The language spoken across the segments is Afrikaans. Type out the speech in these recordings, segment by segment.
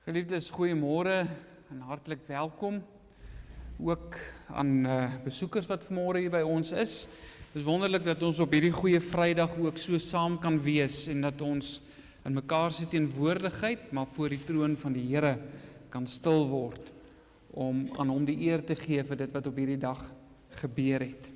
Geliefdes, goeiemôre en hartlik welkom. Ook aan besoekers wat vanmôre hier by ons is. Het is wonderlik dat ons op hierdie goeie Vrydag ook so saam kan wees en dat ons in mekaar se teenwoordigheid, maar voor die troon van die Here kan stil word om aan hom die eer te gee vir dit wat op hierdie dag gebeur het.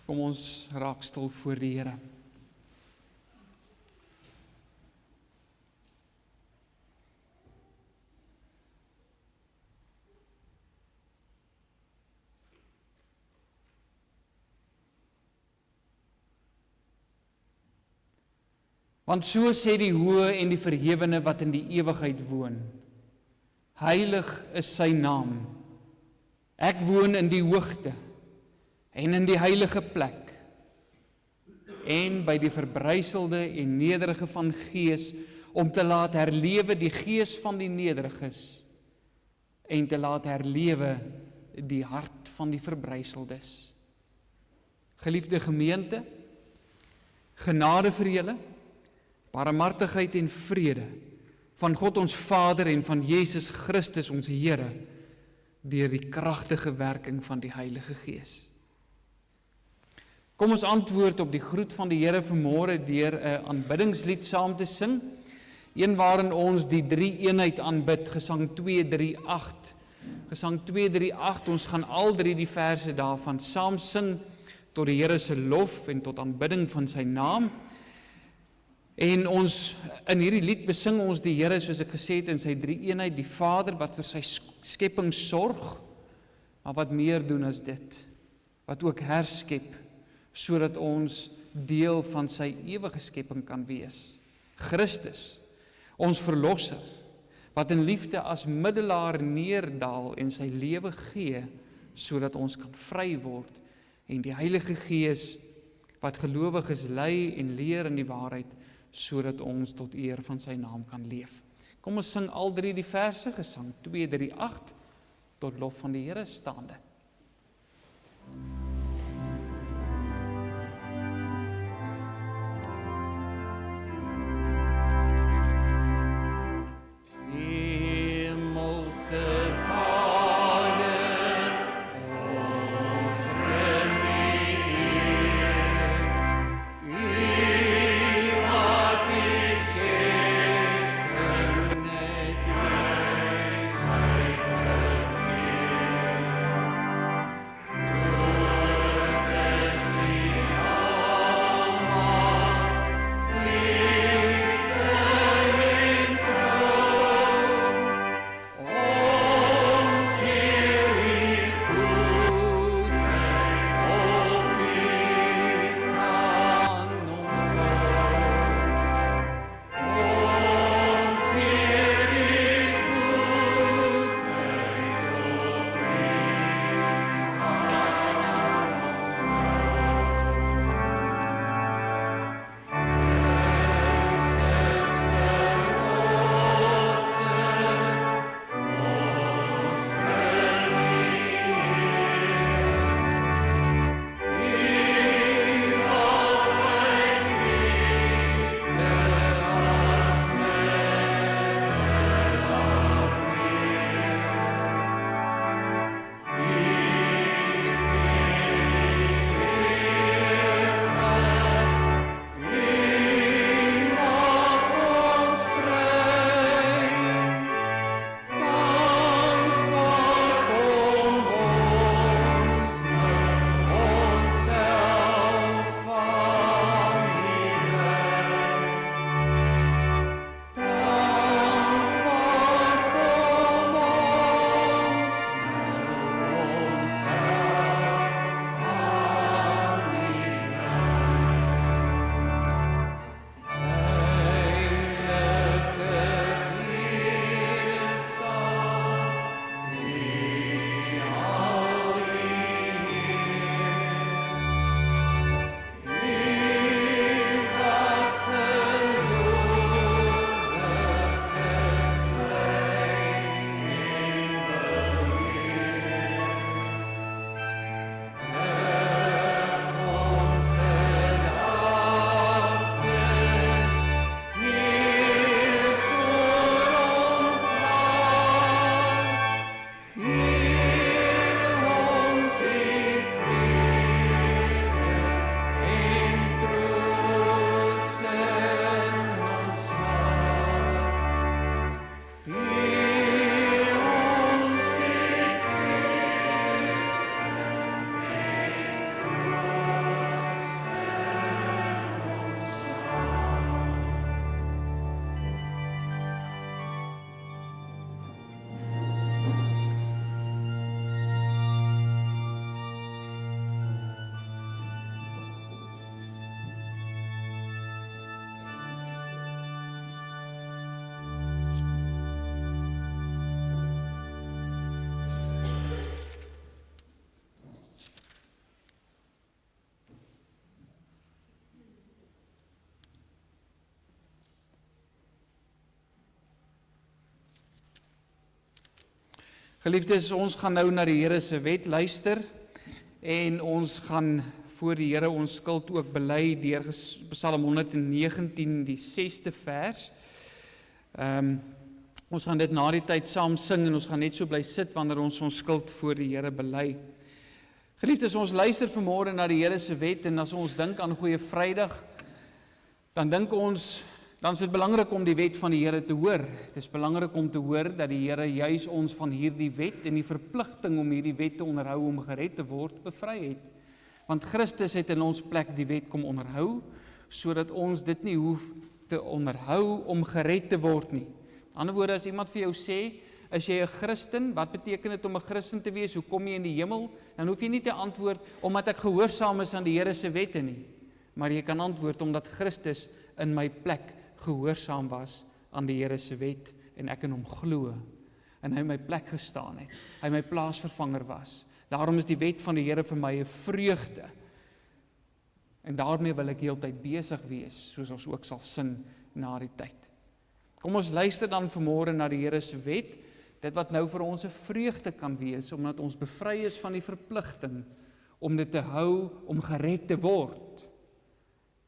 Kom ons raak stil voor die Here. Want so sê die Hoë en die Verhewene wat in die ewigheid woon. Heilig is sy naam. Ek woon in die hoogte en in die heilige plek, en by die verbryselde en nederige van gees, om te laat herlewe die gees van die nederiges, en te laat herlewe die hart van die verbryseldes. Geliefde gemeente, genade vir julle, barmhartigheid en vrede, van God ons Vader en van Jesus Christus ons Here, deur die kragtige werking van die Heilige Gees. Kom ons antwoord op die groet van die Here vanmôre deur 'n aanbiddingslied saam te sing, een waarin ons die drie eenheid aanbid, Gesang 238. Gesang 238, ons gaan al drie die verse daarvan saam sing tot die Here se lof en tot aanbidding van sy naam. En ons in hierdie lied besing ons die Here, soos ek gesê het, in sy drie eenheid, die Vader wat vir sy skepping sorg, maar wat meer doen as dit, wat ook herskep, sodat ons deel van sy ewige skepping kan wees. Christus, ons verlosser, wat in liefde as middelaar neerdal en sy lewe gee, sodat ons kan vry word, en die Heilige Gees, wat gelowiges lei en leer in die waarheid, sodat ons tot eer van sy naam kan leef. Kom ons sing al drie die verse, Gesang 238, tot lof van die Here staande. Oh Geliefdes, ons gaan nou na die Here se wet luister en ons gaan voor die Here ons skuld ook bely deur Psalm 119 die 6de vers. Ons gaan dit na die tyd saam sing en ons gaan net so bly sit wanneer ons skuld voor die Here bely. Geliefdes, ons luister vanmôre na die Here se wet en as ons dink aan Goeie Vrydag, dan dink ons, dan is dit belangrik om die wet van die Here te hoor. Het is belangrik om te hoor dat die Here juis ons van hierdie wet en die verpligting om hierdie wet te onderhou om gered te word, bevry het. Want Christus het in ons plek die wet kom onderhou, sodat ons dit nie hoef te onderhou om gered te word nie. In ander woorde, as iemand vir jou sê, is jy 'n Christen, wat beteken dit om 'n Christen te wees, hoe kom jy in die hemel? Dan hoef jy nie te antwoord, omdat ek gehoorsaam is aan die Here se wette nie. Maar jy kan antwoord, omdat Christus in my plek gehoorsaam was aan die Here se wet, en ek in hom glo, en hy in my plek gestaan het, hy my plaasvervanger was. Daarom is die wet van die Here vir my 'n vreugde, en daarmee wil ek heeltyd besig wees, soos ons ook sal sing na die tyd. Kom ons luister dan vanmôre na die Here se wet, dit wat nou vir ons 'n vreugde kan wees, omdat ons bevry is van die verpligting om dit te hou, om gered te word,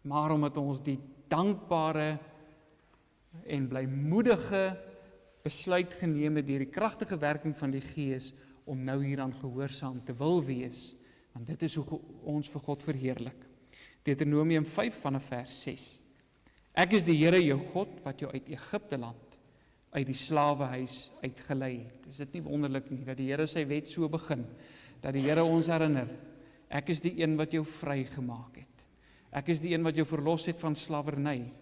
maar omdat ons die dankbare en blymoedige besluit geneem het deur die kragtige werking van die Gees om nou hieraan gehoorsaam te wil wees, want dit is hoe ons vir God verheerlik. Deuteronomium 5 vanaf vers 6. Ek is die Here jou God wat jou uit Egipte land, uit die slawehuis uitgelei het. Is dit nie wonderlik nie, dat die Here sy wet so begin, dat die Here ons herinner, ek is die een wat jou vrygemaak het. Ek is die een wat jou verlos het van slawerny.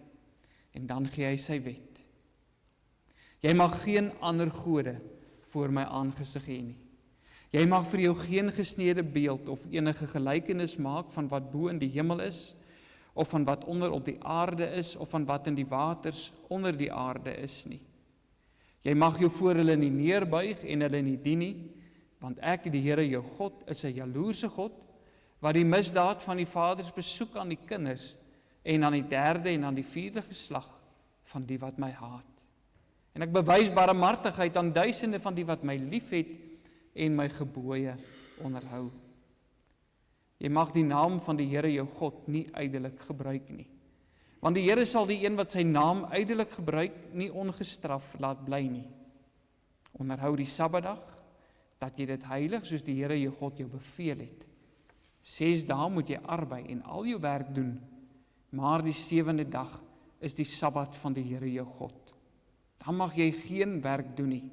En dan gee hy sy wet. Jy mag geen ander gode voor my aangesig hê nie. Jy mag vir jou geen gesneede beeld of enige gelykenis maak van wat bo in die hemel is, of van wat onder op die aarde is, of van wat in die waters onder die aarde is nie. Jy mag jou voor hulle nie neerbuig en hulle nie dien nie, want ek, die Here jou God, is 'n jaloerse God, wat die misdaad van die vaders besoek aan die kinders, en aan die derde en aan die vierde geslag van die wat my haat. En ek bewys barmhartigheid aan duisende van die wat my liefhet en my gebooie onderhou. Jy mag die naam van die Here jou God nie ydelik gebruik nie. Want die Here sal die een wat sy naam ydelik gebruik nie ongestraf laat bly nie. Onderhou die Sabbatdag, dat jy dit heilig soos die Here jou God jou beveel het. 6 dae moet jy arbei en al jou werk doen, maar die 7de dag is die Sabbat van die Here jou God. Dan mag jy geen werk doen nie.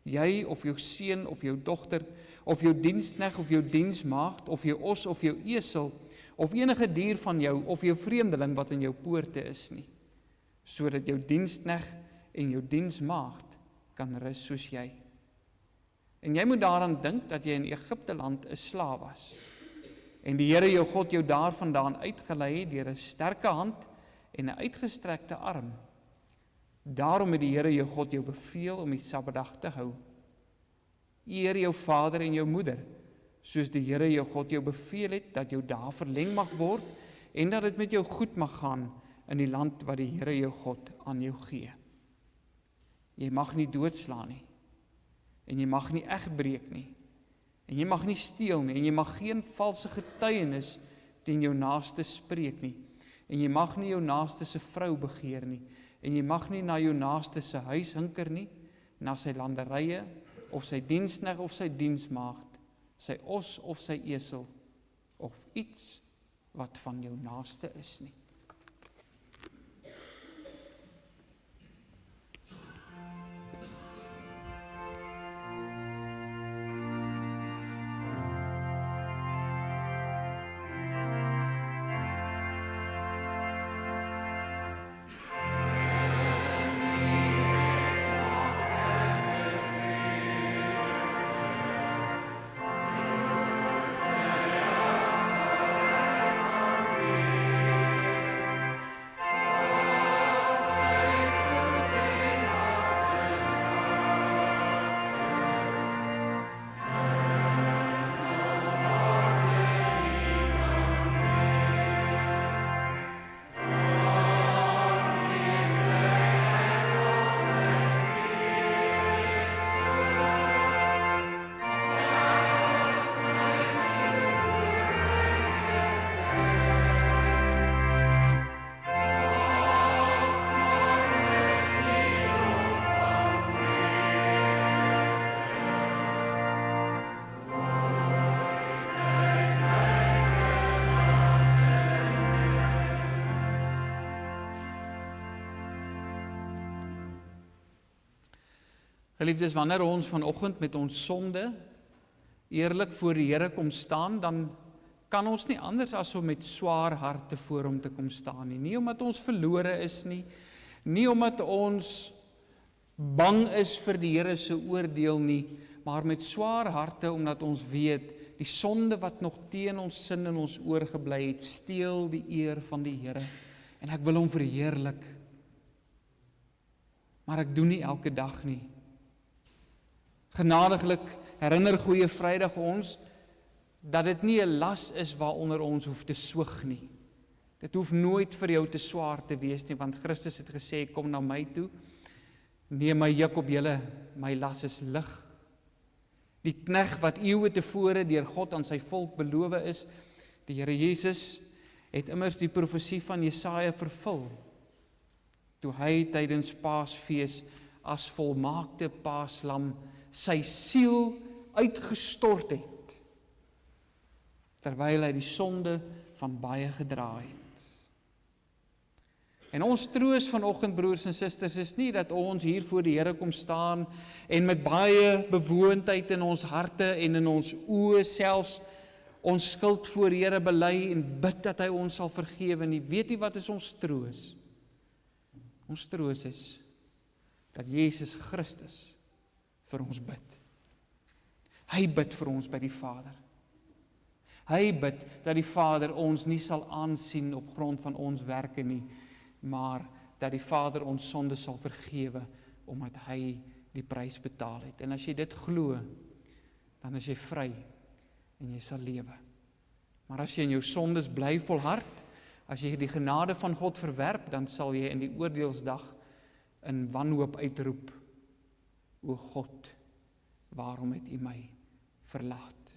Jy of jou seun of jou dogter, of jou diensknegt of jou diensmaagd, of jou os of jou esel, of enige dier van jou, of jou vreemdeling wat in jou poorte is nie, sodat jou diensknegt en jou diensmaagd kan rus soos jy. En jy moet daaraan dink dat jy in Egipte land 'n slaaf was, en die Here jou God jou daarvandaan uitgelei het deur 'n sterke hand en 'n uitgestrekte arm. Daarom het die Here jou God jou beveel om die Sabbatdag te hou. Eer jou vader en jou moeder, soos die Here jou God jou beveel het, dat jou dae verleng mag word, en dat dit met jou goed mag gaan in die land wat die Here jou God aan jou gee. Jy mag nie doodslaan nie, en jy mag nie egbreek nie, en jy mag nie steel nie, en jy mag geen valse getuienis teen jou naaste spreek nie, en jy mag nie jou naaste se vrou begeer nie, en jy mag nie na jou naaste se huis hinker nie, na sy landerye, of sy diensknegt of sy diensmaagd, sy os of sy esel, of iets wat van jou naaste is nie. Geliefdes, wanneer ons vanoggend met ons sonde eerlik voor die Here kom staan, dan kan ons nie anders as om met swaar harte voor hom te kom staan nie. Nie omdat ons verlore is nie, nie omdat ons bang is vir die Here se oordeel nie, maar met swaar harte omdat ons weet, die sonde wat nog teen ons sin in ons oorgebly het, steel die eer van die Here. En ek wil hom verheerlik. Maar ek doen nie elke dag nie. Genadiglik herinner Goeie Vrydag ons dat dit nie 'n las is waaronder ons hoef te swig nie. Dit hoef nooit vir jou te swaar te wees nie, want Christus het gesê, kom na my toe, neem my juk op julle, my las is lig. Die knegg wat eeue tevore deur God aan sy volk beloof is, die Here Jesus, het immers die profesie van Jesaja vervul, toe hy tydens Paasfees as volmaakte paaslam sy siel uitgestort het, terwyl hy die sonde van baie gedra het. En ons troos vanoggend, broers en susters, is nie dat ons hier voor die Here kom staan en met baie bewoondheid in ons harte en in ons oë selfs ons skuld voor die Here bely en bid dat hy ons sal vergewe nie. Weet jy wat is ons troos? Ons troos is dat Jesus Christus vir ons bid. Hy bid vir ons by die Vader. Hy bid dat die Vader ons nie sal aansien op grond van ons werke nie, maar dat die Vader ons sonde sal vergewe, omdat hy die prys betaal het. En as jy dit glo, dan is jy vry en jy sal lewe. Maar as jy in jou sondes bly volhard, as jy die genade van God verwerp, dan sal jy in die oordeelsdag in wanhoop uitroep, o God, waarom het U my verlaat?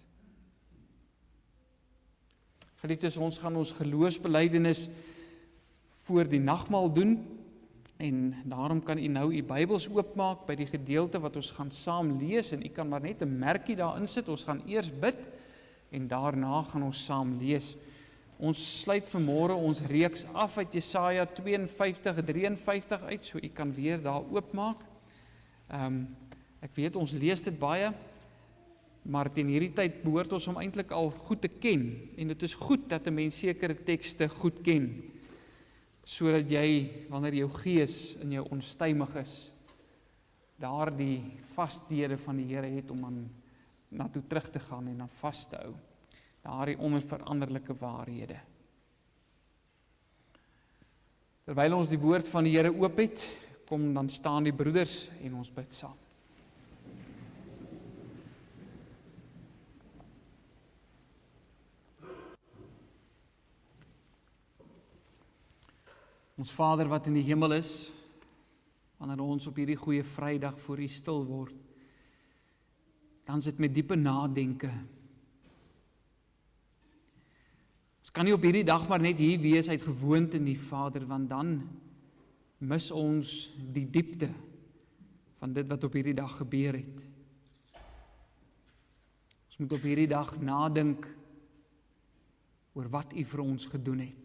Geliefdes, ons gaan ons geloofsbelijdenis voor die nagmaal doen, en daarom kan u nou u Bybels oopmaak by die gedeelte wat ons gaan saam lees, en u kan maar net 'n merkie daarin sit. Ons gaan eers bid, en daarna gaan ons saam lees. Ons sluit vanmôre ons reeks af uit Jesaja 52:53 uit, so u kan weer daar oopmaak. Ek weet ons lees dit baie, maar teen hierdie tyd behoort ons om eintlik al goed te ken, en dit is goed dat 'n mens sekere tekste goed ken, sodat jy, wanneer jou gees in jou onstuimig is, daar die vasthede van die Here het om aan na toe terug te gaan en aan vas te hou. Daar die onveranderlike waarhede. Terwyl ons die woord van die Here oop het, kom dan staan die broeders en ons bid saam. Ons Vader wat in die hemel is, wanneer ons op hierdie goeie Vrydag voor U stil word, dan is dit met diepe nadenke. Ons kan nie op hierdie dag maar net hier wees uit gewoonte nie, Vader, want dan mis ons die diepte van dit wat op hierdie dag gebeur het. Ons moet op hierdie dag nadink oor wat U vir ons gedoen het.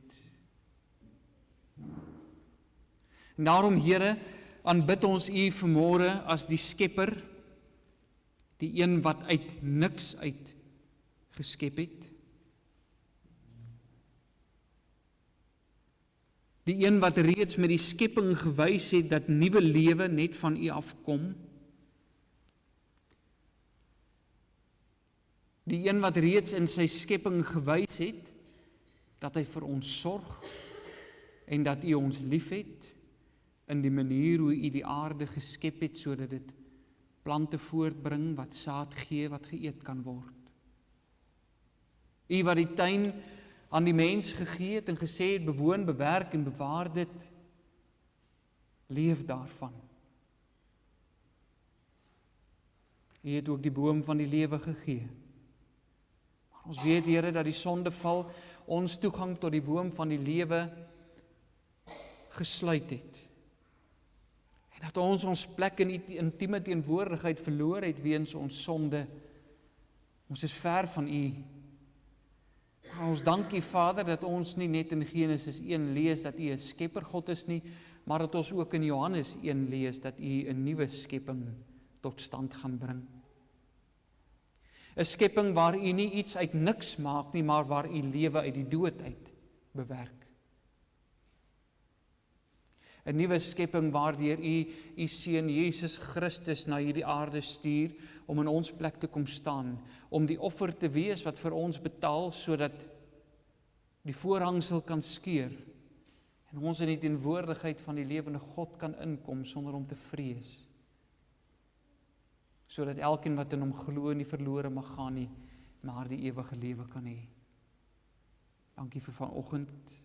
En daarom, Here, aanbid ons U vanmôre as die Skepper, die een wat uit niks uit geskep het. Die een wat reeds met die skepping gewys het dat nuwe lewe net van U afkom. Die een wat reeds in sy skepping gewys het dat hy vir ons sorg en dat U ons liefhet in die manier hoe U die aarde geskep het, sodat dit plante voortbring wat saad gee, wat geëet kan word. U wat die tuin aan die mens gegee het en gesê het, bewoon, bewerk en bewaar dit, leef daarvan. U het ook die boom van die lewe gegee. Maar ons weet, Here, dat die sondeval ons toegang tot die boom van die lewe gesluit het. En dat ons plek in die intieme teenwoordigheid verloor het weens ons sonde. Ons is ver van U. Maar ons dank U, Vader, dat ons nie net in Genesis 1 lees dat U 'n skepper God is nie, maar dat ons ook in Johannes 1 lees dat U 'n nuwe skepping tot stand gaan bring. 'n Skepping waar U nie iets uit niks maak nie, maar waar U lewe uit die dood uit bewerk. 'n Nuwe skepping waardeur U Seun Jesus Christus na hierdie aarde stuur om in ons plek te kom staan, om die offer te wees wat vir ons betaal, sodat die voorhangsel kan skeur en ons in die teenwoordigheid van die lewende God kan inkom sonder om te vrees, sodat elkeen wat in hom glo nie verlore mag gaan nie, maar die ewige lewe kan hê. Dankie vir vanoggend.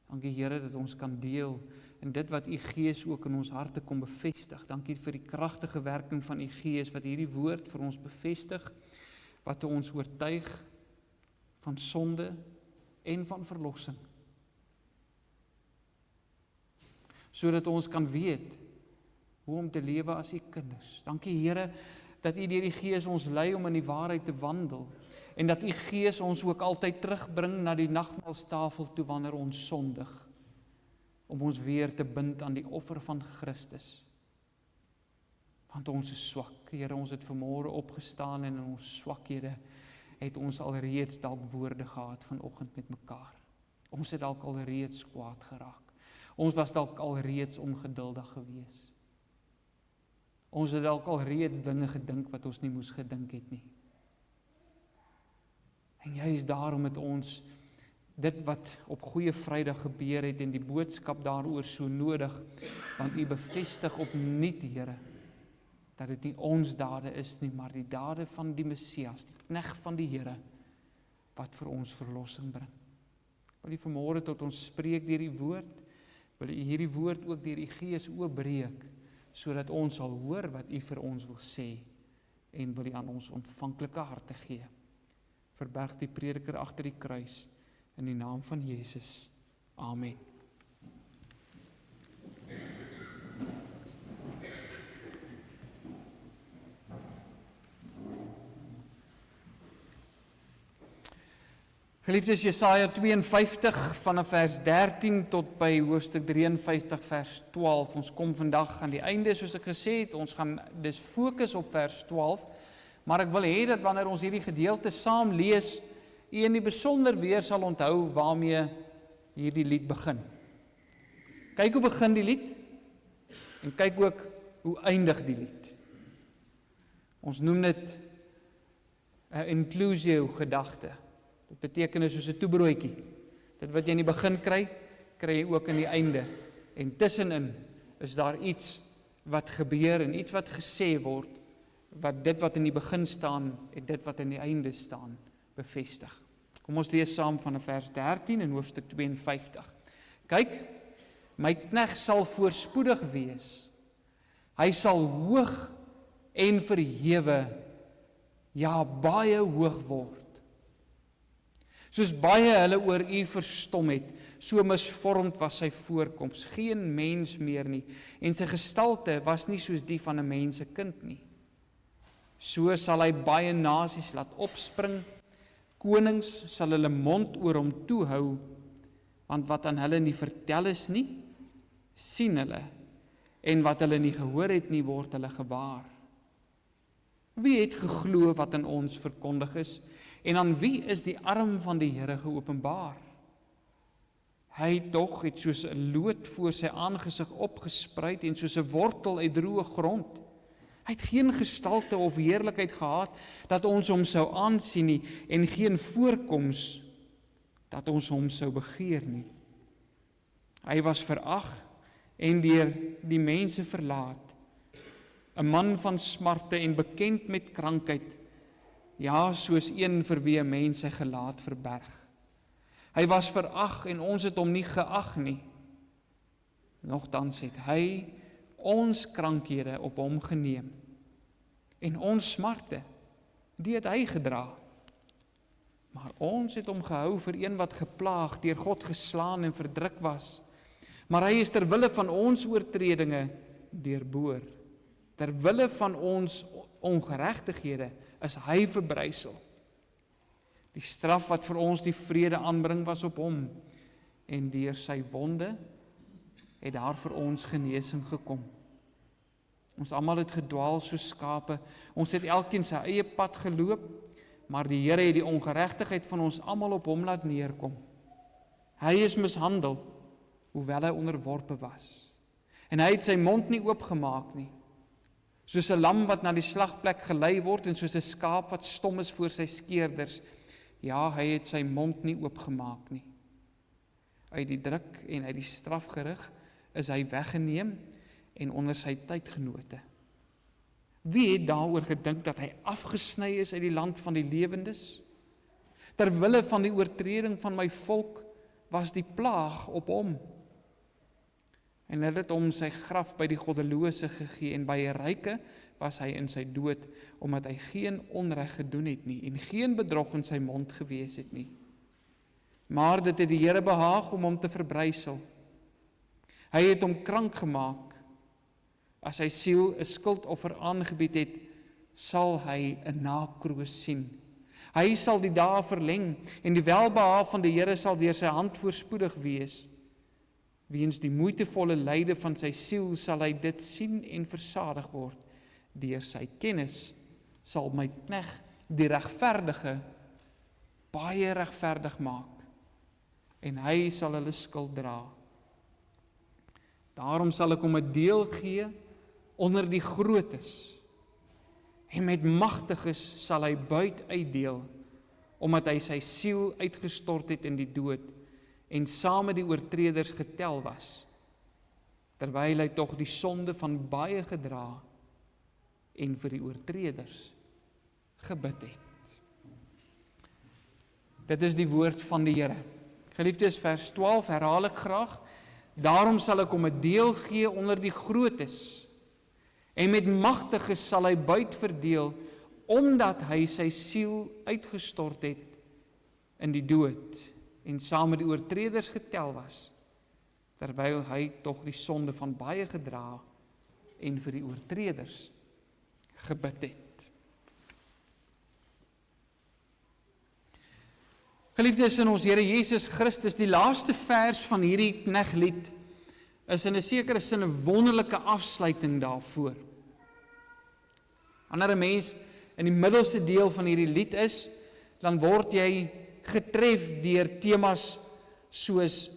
Dankie Here dat ons kan deel in dit wat U Gees ook in ons harte kom bevestig. Dankie vir die kragtige werking van U Gees wat hierdie woord vir ons bevestig, wat ons oortuig van sonde en van verlossing. Sodat ons kan weet hoe om te lewe as U kinders. Dankie Here dat U deur die Gees ons lei om in die waarheid te wandel en dat U Gees ons ook altyd terugbring na die nagmaalstafel toe wanneer ons sondig, om ons weer te bind aan die offer van Christus. Want ons is swak, Here, ons het vanmôre opgestaan en in ons swakhede het ons alreeds dalk woorde gehad vanoggend met mekaar. Ons het dalk alreeds kwaad geraak. Ons was dalk alreeds ongeduldig gewees. Ons het dalk alreeds dinge gedink wat ons nie moes gedink het nie. En juist daarom met ons dit wat op Goeie Vrydag gebeur het en die boodskap daaroor so nodig, want U bevestig opnuut, Here, dat dit nie ons dade is nie, maar die dade van die Messias, die knegt van die Here, wat vir ons verlossing bring. Wil U vanmôre tot ons spreek deur die woord, wil U hierdie woord ook deur die Gees oopbreek, sodat ons sal hoor wat U vir ons wil sê, en wil U aan ons ontvanklike harte gee. Verberg die prediker agter die kruis, in die naam van Jesus. Amen. Geliefdes, Jesaja 52 vanaf vers 13 tot by hoofstuk 53 vers 12. Ons kom vandag aan die einde, soos ek gesê het, ons gaan dus fokus op vers 12, maar ek wil hê dat wanneer ons hierdie gedeelte saam lees, U in die besonder weer sal onthou waarmee hierdie lied begin. Kyk hoe begin die lied, en kyk ook hoe eindig die lied. Ons noem dit 'n inclusio gedagte. Dit beteken soos 'n toebroodjie. Dit wat jy in die begin kry, kry jy ook in die einde. En tussenin is daar iets wat gebeur en iets wat gesê word, wat dit wat in die begin staan en dit wat in die einde staan, bevestig. Kom ons lees saam van vers 13 in hoofstuk 52. Kyk, my knegt sal voorspoedig wees. Hy sal hoog en verhewe, ja, baie hoog word. Soos baie hulle oor U verstom het, so misvormd was sy voorkoms, geen mens meer nie, en sy gestalte was nie soos die van 'n mensekind nie. So sal hy baie nasies laat opspring, konings sal hulle mond oor hom toehou, want wat aan hulle nie vertel is nie, sien hulle, en wat hulle nie gehoor het nie, word hulle gewaar. Wie het geglo wat aan ons verkondig is, en aan wie is die arm van die Here geopenbaar? Hy tog het soos 'n loot voor sy aangesig opgespruit en soos 'n wortel uit droë grond. Hy het geen gestalte of heerlikheid gehad dat ons hom sou aansien nie, en geen voorkoms dat ons hom sou begeer nie. Hy was verag en deur die mense verlaat, 'n man van smarte en bekend met krankheid, ja, soos een vir wie 'n mens sy gelaat verberg. Hy was verag en ons het hom nie geag nie. Nogtans het hy ons krankhede op hom geneem, en ons smarte, die het hy gedra. Maar ons het hom gehou vir een wat geplaag, deur God geslaan en verdruk was. Maar hy is ter wille van ons oortredinge deurboor. Ter wille van ons ongeregtighede is hy verbrysel. Die straf wat vir ons die vrede aanbring was op hom, en deur sy wonde het daar vir ons genesing gekom. Ons almal het gedwaal soos skape. Ons het elkeen sy eie pad geloop, maar die Here het die ongeregtigheid van ons almal op hom laat neerkom. Hy is mishandel, hoewel hy onderworpe was. En hy het sy mond nie oopgemaak nie. Soos 'n lam wat na die slagplek gelei word en soos 'n skaap wat stom is voor sy skeerders. Ja, hy het sy mond nie oopgemaak nie. Uit die druk en uit die strafgerig is hy weggeneem en onder sy tydgenote. Wie het daaroor gedink dat hy afgesny is uit die land van die lewendes? Terwille van die oortreding van my volk was die plaag op hom. En hulle het hom sy graf by die goddelose gegee en by 'n ryke was hy in sy dood, omdat hy geen onreg gedoen het nie en geen bedrog in sy mond gewees het nie. Maar dit het die Here behaag om hom te verbrysel. Hy het hom krank gemaak. As sy siel 'n skuldoffer aangebied het, sal hy 'n nakroos sien. Hy sal die dae verleng en die welbehaag van die Here sal deur sy hand voorspoedig wees. Weens die moeitevolle lyde van sy siel sal hy dit sien en versadig word. Deur sy kennis sal my knegt die regverdige baie regverdig maak en hy sal hulle skuld dra. Daarom sal ek hom 'n deel gee onder die grootes en met magtiges sal hy buit uitdeel, omdat hy sy siel uitgestort het in die dood en saam met die oortreders getel was, terwyl hy tog die sonde van baie gedra en vir die oortreders gebid het. Dit is die woord van die Here. Geliefdes, vers 12 herhaal ek graag. Daarom sal ek hom 'n deel gee onder die grootes en met magtiges sal hy buit verdeel, omdat hy sy siel uitgestort het in die dood en saam met die oortreders getel was, terwyl hy tog die sonde van baie gedra en vir die oortreders gebid het. Geliefdes in ons Here Jesus Christus, die laaste vers van hierdie kneglied is in 'n sekere sin 'n wonderlike afsluiting daarvoor. Wanneer 'n mens in die middelste deel van hierdie lied is, dan word jy getref deur temas soos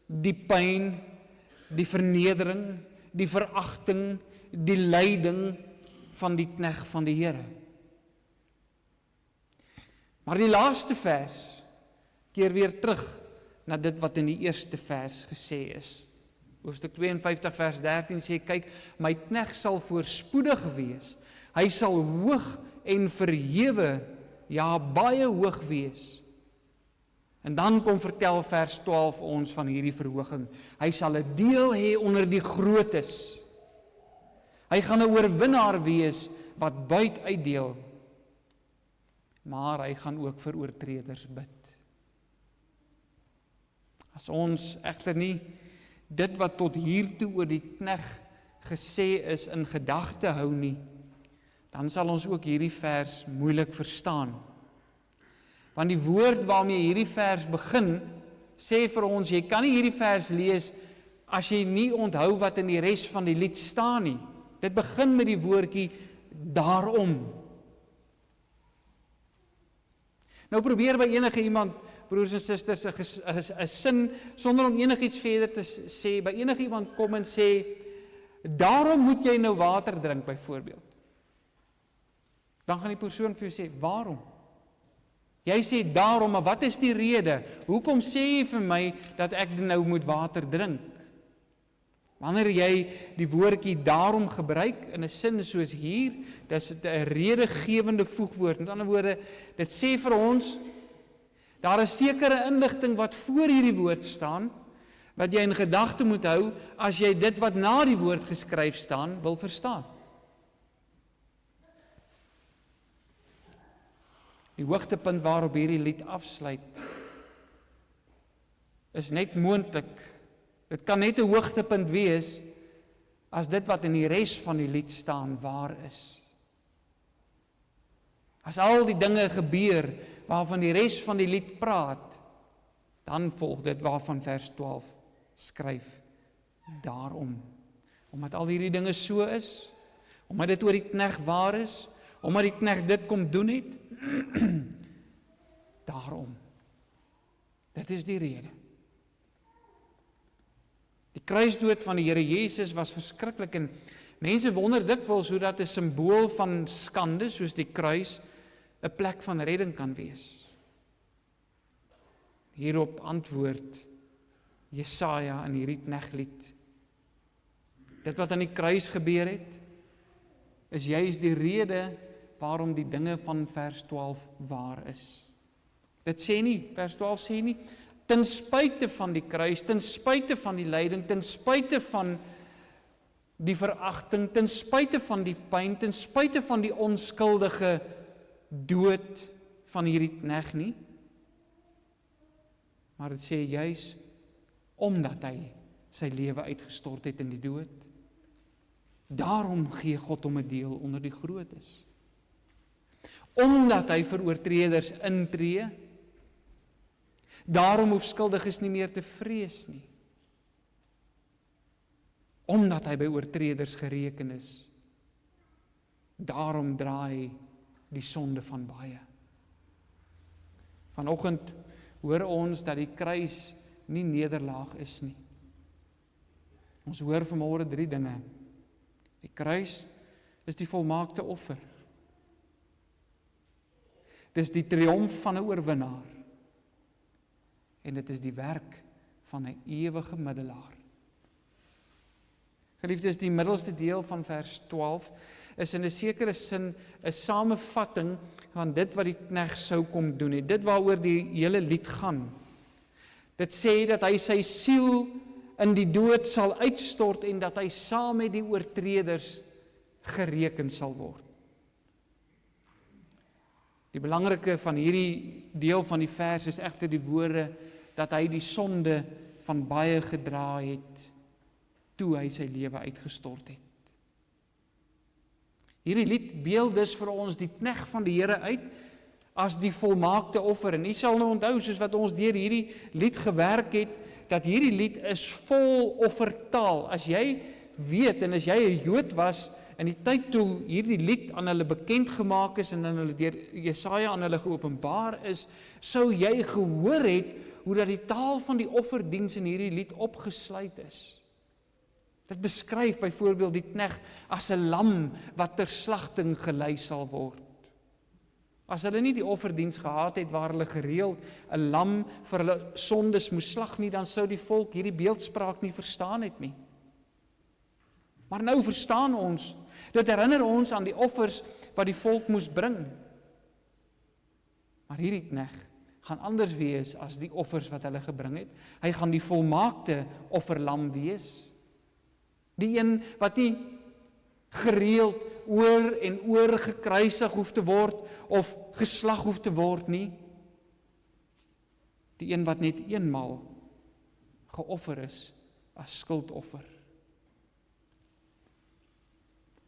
die pyn, die vernedering, die veragting, die lyding van die knegt van die Here. Maar die laaste vers keer weer terug na dit wat in die eerste vers gesê is. Hoofstuk 52 vers 13 sê, kyk, my knegt sal voorspoedig wees. Hy sal hoog en verhewe, ja, baie hoog wees. En dan kom vertel vers 12 ons van hierdie verhoging. Hy sal 'n deel hê onder die grootes. Hy gaan 'n oorwinnaar wees wat buit uitdeel. Maar hy gaan ook vir oortreders bid. As ons egter nie dit wat tot hiertoe oor die knegt gesê is in gedagte hou nie, dan sal ons ook hierdie vers moeilik verstaan. Want die woord waarmee hierdie vers begin, sê vir ons, jy kan nie hierdie vers lees as jy nie onthou wat in die res van die lied staan nie. Dit begin met die woordjie daarom. Nou probeer by enige iemand, broers en susters, 'n sin, sonder om enigiets verder te sê, by enige iemand kom en sê, daarom moet jy nou water drink, byvoorbeeld. Dan gaan die persoon vir jou sê, waarom? Jy sê daarom, maar wat is die rede? Hoekom sê jy vir my dat ek nou moet water drink? Wanneer jy die woordjie daarom gebruik in 'n sin soos hier, dis 'n redegewende voegwoord. Met ander woorde, dit sê vir ons, daar is sekere inligting wat voor hierdie woord staan, wat jy in gedagte moet hou, as jy dit wat na die woord geskryf staan, wil verstaan. Die hoogtepunt waarop hierdie lied afsluit, is net moontlik. Dit kan net 'n hoogtepunt wees, as dit wat in die res van die lied staan waar is. As al die dinge gebeur, waarvan die res van die lied praat, dan volg dit waarvan vers 12 skryf. Daarom, omdat al hierdie dinge so is, Omdat dit oor die knegt waar is, omdat die knegt dit kom doen het, daarom. Dit is die rede. Die kruisdood van die Here Jesus was verskriklik en mense wonder dikwels hoe dat 'n simbool van skande, soos die kruis, 'n plek van redding kan wees. Hierop antwoord Jesaja in hierdie kneglied. Dit wat aan die kruis gebeur het, is juist die rede waarom die dinge van vers 12 waar is. Dit sê nie, vers 12 sê nie, ten spyte van die kruis, ten spyte van die lyding, ten spyte van die veragting, ten spyte van die pyn, ten spyte van die onskuldige dood van hierdie knegt nie. Maar dit sê juis omdat hy sy lewe uitgestort het in die dood. Daarom gee God hom 'n deel onder die grootes. Omdat hy vir oortreders intree, daarom hoef skuldiges nie meer te vrees nie. Omdat hy by oortreders gereken is, daarom dra hy die sonde van baie. Vanoggend hoor ons dat die kruis nie nederlaag is nie. Ons hoor vanmôre 3 dinge. Die kruis is die volmaakte offer. Dit is die triomf van 'n oorwinnaar. En dit is die werk van 'n ewige middelaar. Geliefdes, die middelste deel van vers 12 is in 'n sekere sin 'n samevatting van dit wat die knegt sou kom doen het. Dit waaroor die hele lied gaan. Dit sê dat hy sy siel in die dood sal uitstort en dat hy saam met die oortreders gereken sal word. Die belangrike van hierdie deel van die vers is egter die woorde dat hy die sonde van baie gedra het toe hy sy lewe uitgestort het. Hierdie lied beeld dus vir ons die knegt van die Here uit as die volmaakte offer. En u sal nou onthou, soos wat ons deur hierdie lied gewerk het, dat hierdie lied is vol offertaal. As jy weet en as jy 'n Jood was in die tyd toe hierdie lied aan hulle bekend gemaak is en aan hulle deur Jesaja aan hulle geopenbaar is, sou jy gehoor het hoe dat die taal van die offerdiens in hierdie lied opgesluit is. Dit beskryf byvoorbeeld die knegt as 'n lam wat ter slagting gelei sal word. As hulle nie die offerdiens gehad het waar hulle gereeld 'n lam vir hulle sondes moes slag nie, dan sou die volk hierdie beeldspraak nie verstaan het nie. Maar nou verstaan ons, dit herinner ons aan die offers wat die volk moes bring. Maar hierdie knegt gaan anders wees as die offers wat hulle gebring het. Hy gaan die volmaakte offerlam wees. Die een wat nie gereeld oor en oor gekruisig hoef te word of geslag hoef te word nie. Die een wat net eenmaal geoffer is as skuldoffer.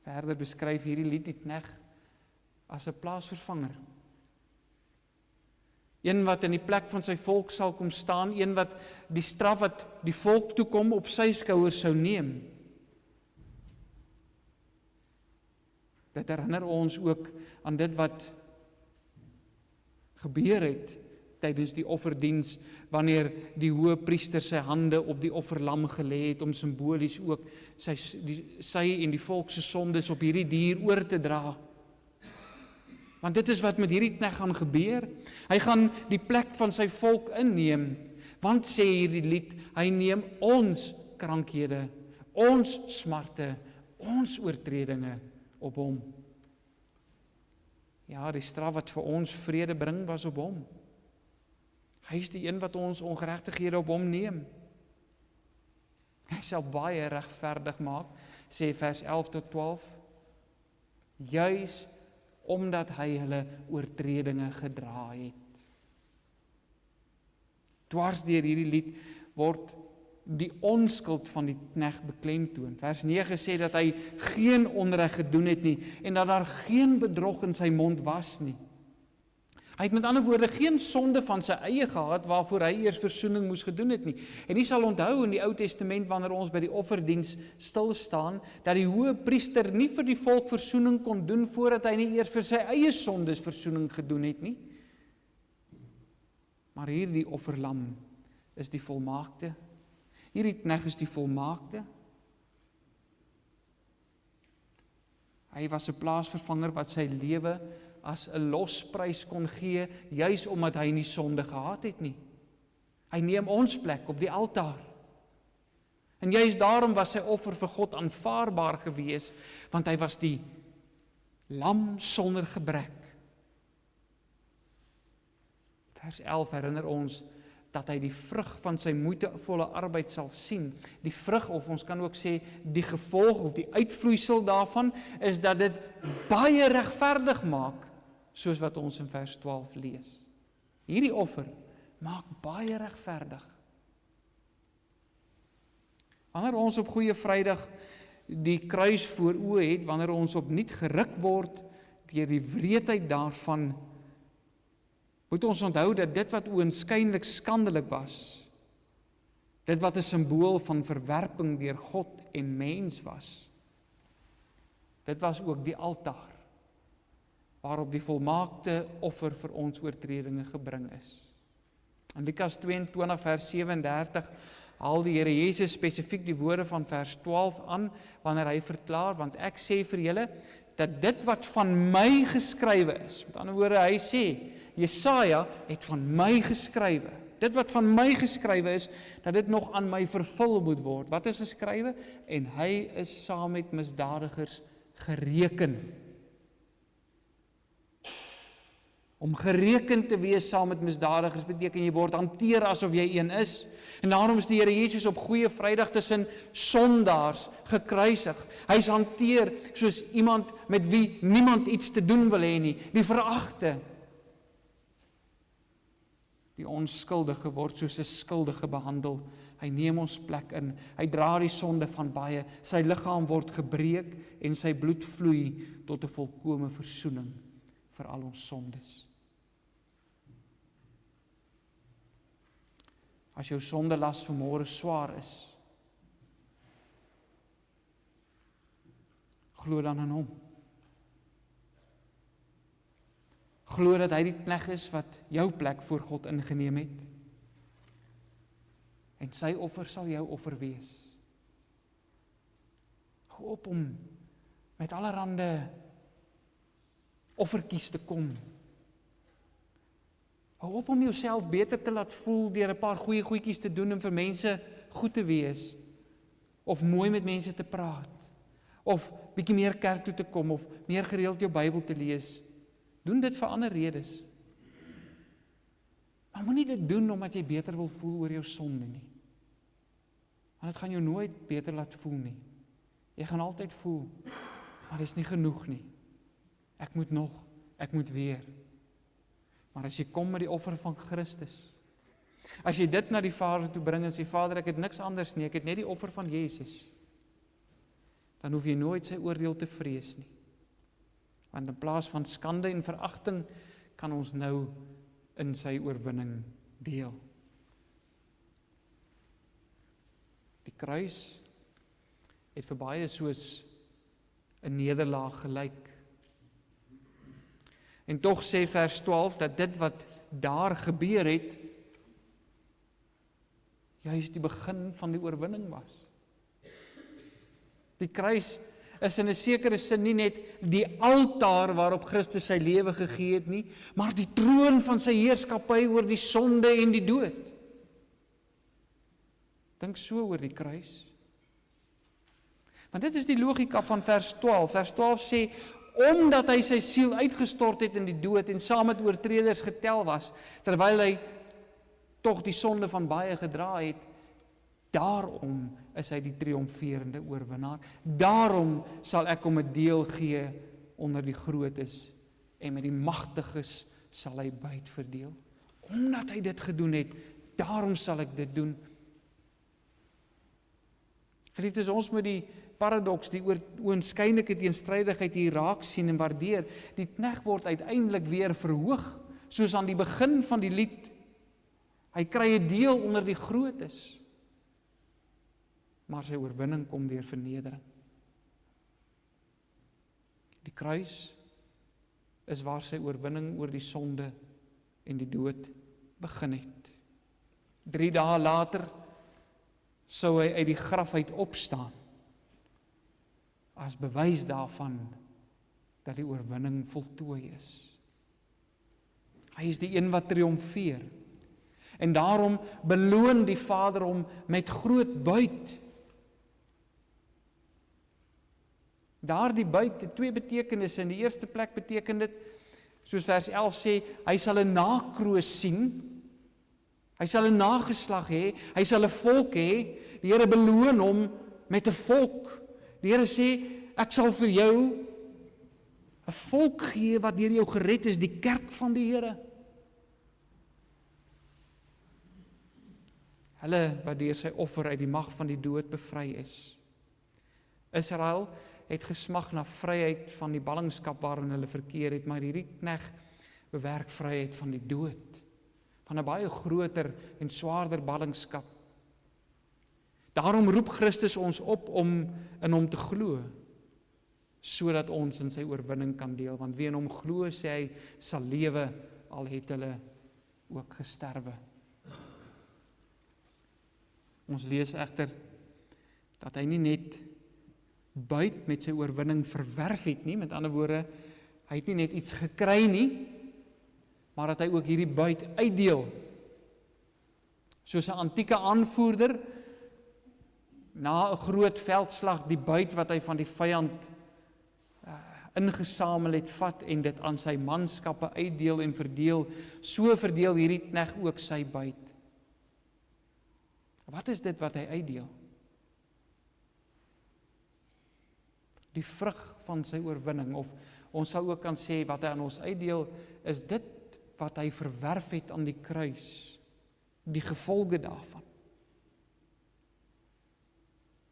Verder beskryf hierdie lied die knegt as 'n plaasvervanger. Een wat in die plek van sy volk sal kom staan, een wat die straf wat die volk toekom op sy skouers sou neem. Dit herinner ons ook aan dit wat gebeur het tydens die offerdiens, wanneer die hoëpriester sy hande op die offerlam gelê het, om simbolies ook sy en die volk se sondes op hierdie dier oor te dra. Want dit is wat met hierdie knegt gaan gebeur. Hy gaan die plek van sy volk inneem, want sê hierdie lied, hy neem ons krankhede, ons smarte, ons oortredinge op hom. Ja, die straf wat vir ons vrede bring was op hom. Hy is die een wat ons ongeregtighede op hom neem. Hy sal baie regverdig maak, sê vers 11 tot 12, juis omdat hy hulle oortredinge gedra het. Dwars deur hierdie lied word die onskuld van die knegt beklemtoon. Vers 9 sê dat hy geen onreg gedoen het nie en dat daar geen bedrog in sy mond was nie. Hy het met ander woorde geen sonde van sy eie gehad waarvoor hy eers versoening moes gedoen het nie. En jy sal onthou in die Ou Testament wanneer ons by die offerdiens stil staan, dat die hoë priester nie vir die volk versoening kon doen voordat hy nie eers vir sy eie sondes versoening gedoen het nie. Maar hierdie offerlam is die volmaakte. Hierdie knegt is die volmaakte. Hy was 'n plaasvervanger wat sy lewe as 'n losprys kon gee, juis omdat hy nie sonde gehad het nie. Hy neem ons plek op die altaar. En juis daarom was sy offer vir God aanvaarbaar gewees, want hy was die lam sonder gebrek. Vers 11 herinner ons dat hy die vrug van sy moeitevolle arbeid sal sien. Die vrug, of ons kan ook sê, die gevolg of die uitvloeisel daarvan, is dat dit baie regverdig maak, soos wat ons in vers 12 lees. Hierdie offer maak baie regverdig. Wanneer ons op Goeie Vrydag die kruis voor oë het, wanneer ons opnuut geruk word deur die wreedheid daarvan, moet ons onthou dat dit wat oënskynlik skandelik was, dit wat 'n simbool van verwerping deur God en mens was, dit was ook die altaar, waarop die volmaakte offer vir ons oortredinge gebring is. In Lukas 22 vers 37 haal die Here Jesus spesifiek die woorde van vers 12 aan, wanneer hy verklaar, want ek sê vir julle, dat dit wat van my geskrywe is, met ander woorde, hy sê, Jesaja het van my geskrywe, dit wat van my geskrywe is, dat dit nog aan my vervul moet word. Wat is geskrywe? En hy is saam met misdadigers gereken. Om gereken te wees saam met misdadigers beteken jy word hanteer asof jy een is. En daarom is die Here Jesus op Goeie Vrydag tussen sondaars gekruisig. Hy is hanteer soos iemand met wie niemand iets te doen wil hê nie, die veragte. Die onskuldige word soos 'n skuldige behandel. Hy neem ons plek in. Hy dra die sonde van baie. Sy liggaam word gebreek en sy bloed vloei tot 'n volkome versoening vir al ons sondes. As jou sondelas vanmôre swaar is, glo dan aan hom. Glo dat hy die knegt is wat jou plek voor God ingeneem het. En sy offer sal jou offer wees. Hou op om met allerhande offertjies te kom. Hou op om jouself beter te laat voel deur 'n paar goeie goedjies te doen en vir mense goed te wees, of mooi met mense te praat, of bietjie meer kerk toe te kom, of meer gereeld jou Bybel te lees. Doen dit vir ander redes. Maar moenie dit doen omdat jy beter wil voel oor jou sonde nie. Want dit gaan jou nooit beter laat voel nie. Jy gaan altyd voel, maar dit is nie genoeg nie. Ek moet nog, ek moet weer. Maar as jy kom met die offer van Christus, as jy dit na die Vader toe bring en sê, Vader, ek het niks anders nie, ek het net die offer van Jesus, dan hoef jy nooit sy oordeel te vrees nie. Want in plaas van skande en veragting, kan ons nou in sy oorwinning deel. Die kruis het vir baie soos 'n nederlaag gelyk. En tog sê vers 12 dat dit wat daar gebeur het, juist die begin van die oorwinning was. Die kruis is in 'n sekere sin nie net die altaar waarop Christus sy lewe gegee het nie, maar die troon van sy heerskappy oor die sonde en die dood. Dink so oor die kruis. Want dit is die logika van vers 12. Vers 12 sê, omdat hy sy siel uitgestort het in die dood en saam met oortreders getel was, terwyl hy tog die sonde van baie gedra het, daarom is hy die triomferende oorwinnaar. Daarom sal ek hom 'n deel gee onder die grootes en met die magtiges sal hy byt verdeel. Omdat hy dit gedoen het, daarom sal ek dit doen. Geliefdes, ons moet die paradoks, die oënskynlike teenstrydigheid hier raak sien en waardeer. Die knegt word uiteindelik weer verhoog, soos aan die begin van die lied, hy kry 'n deel onder die grootes, maar sy oorwinning kom deur vernedering. Die kruis is waar sy oorwinning oor die sonde en die dood begin het. 3 dae later sou hy uit die graf uit opstaan, as bewys daarvan dat die oorwinning voltooi is. Hy is die een wat triomfeer, en daarom beloon die Vader hom met groot buit. Daardie buit het 2 betekenisse. In die eerste plek beteken dit, soos vers 11 sê, hy sal 'n nakroos sien, hy sal 'n nageslag hê, hy sal 'n volk hê. Die Here beloon hom met 'n volk. Die Here sê, ek sal vir jou 'n volk gee wat deur jou gered is, die kerk van die Here. Hulle wat deur sy offer uit die mag van die dood bevry is. Israel het gesmag na vryheid van die ballingskap waarin hulle verkeer het, maar hierdie knegt bewerk vryheid van die dood, van 'n baie groter en swaarder ballingskap. Daarom roep Christus ons op om in hom te glo, sodat ons in sy oorwinning kan deel, want wie in hom glo, sê hy, sal lewe, al het hulle ook gesterwe. Ons lees egter dat hy nie net buit met sy oorwinning verwerf het nie, met ander woorde, hy het nie net iets gekry nie, maar dat hy ook hierdie buit uitdeel. Soos 'n antieke aanvoerder, na 'n groot veldslag, die buit wat hy van die vyand ingesamel het, vat en dit aan sy manskappe uitdeel en verdeel, so verdeel hierdie knegt ook sy buit. Wat is dit wat hy uitdeel? Die vrug van sy oorwinning, of ons sal ook kan sê, wat hy aan ons uitdeel, is dit wat hy verwerf het aan die kruis, die gevolge daarvan.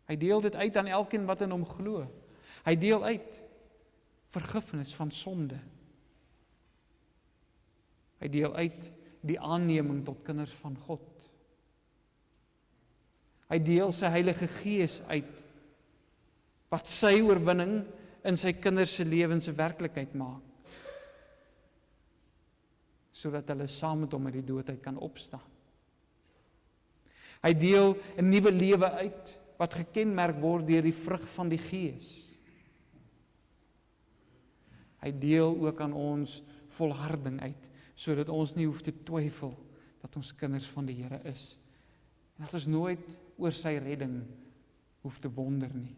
Hy deel dit uit aan elkeen wat in hom glo. Hy deel uit vergifnis van sonde. Hy deel uit die aanneming tot kinders van God. Hy deel sy Heilige Gees uit, wat sy oorwinning in sy kinders se lewens 'n werklikheid maak, sodat hulle saam met hom uit die dood uit kan opstaan. Hy deel 'n nuwe lewe uit, wat gekenmerk word deur die vrug van die Gees. Hy deel ook aan ons volharding uit, sodat ons nie hoef te twyfel dat ons kinders van die Here is, en dat ons nooit oor sy redding hoef te wonder nie.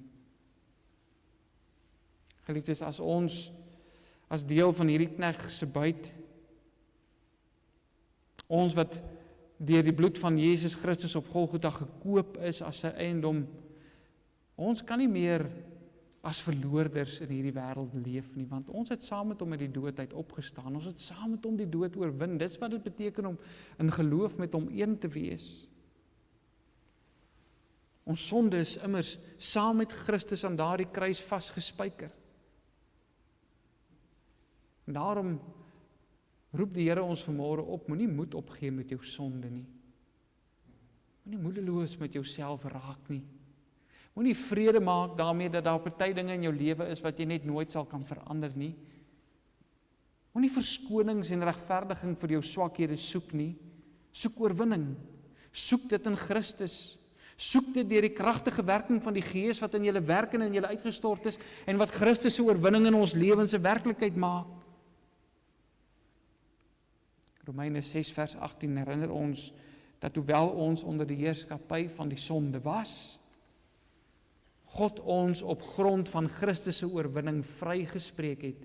Geliefdes, as ons as deel van hierdie knegt se buit, ons wat deur die bloed van Jesus Christus op Golgotha gekoop is as sy eiendom, ons kan nie meer as verloorders in hierdie wêreld leef nie, want ons het saam met hom uit die dood uit opgestaan, ons het saam met hom die dood oorwin. Dis wat dit beteken om in geloof met hom een te wees. Ons sonde is immers saam met Christus aan daardie kruis vasgespijker. En daarom roep die Here ons vanmôre op, moenie moed opgee met jou sonde nie. Moenie moedeloos met jouself raak nie. Moenie vrede maak daarmee dat daar party dinge in jou lewe is wat jy net nooit sal kan verander nie. Moenie verskonings en regverdiging vir jou swakhede soek nie. Soek oorwinning. Soek dit in Christus. Soek dit deur die kragtige werking van die Gees wat in julle werk en in julle uitgestort is en wat Christus se oorwinning in ons lewens 'n werklikheid maak. Romeine 6 vers 18 herinner ons dat hoewel ons onder die heerskappy van die sonde was, God ons op grond van Christus se oorwinning vrygespreek het,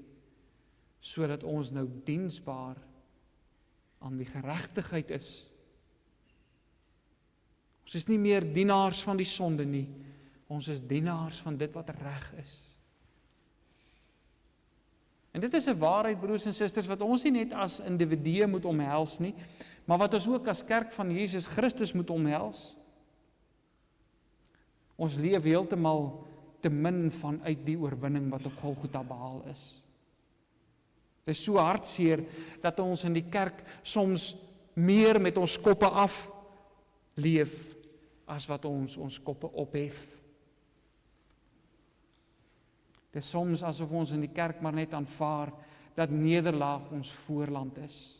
sodat ons nou diensbaar aan die geregtigheid is. Ons is nie meer dienaars van die sonde nie, ons is dienaars van dit wat reg is. En dit is 'n waarheid, broers en susters, wat ons nie net as individue moet omhels nie, maar wat ons ook as kerk van Jesus Christus moet omhels. Ons leef heeltemal te min vanuit die oorwinning wat op Golgotha behaal is. Dit is so hartseer dat ons in die kerk soms meer met ons koppe af leef as wat ons koppe ophef. Dit is soms asof ons in die kerk maar net aanvaar dat nederlaag ons voorland is.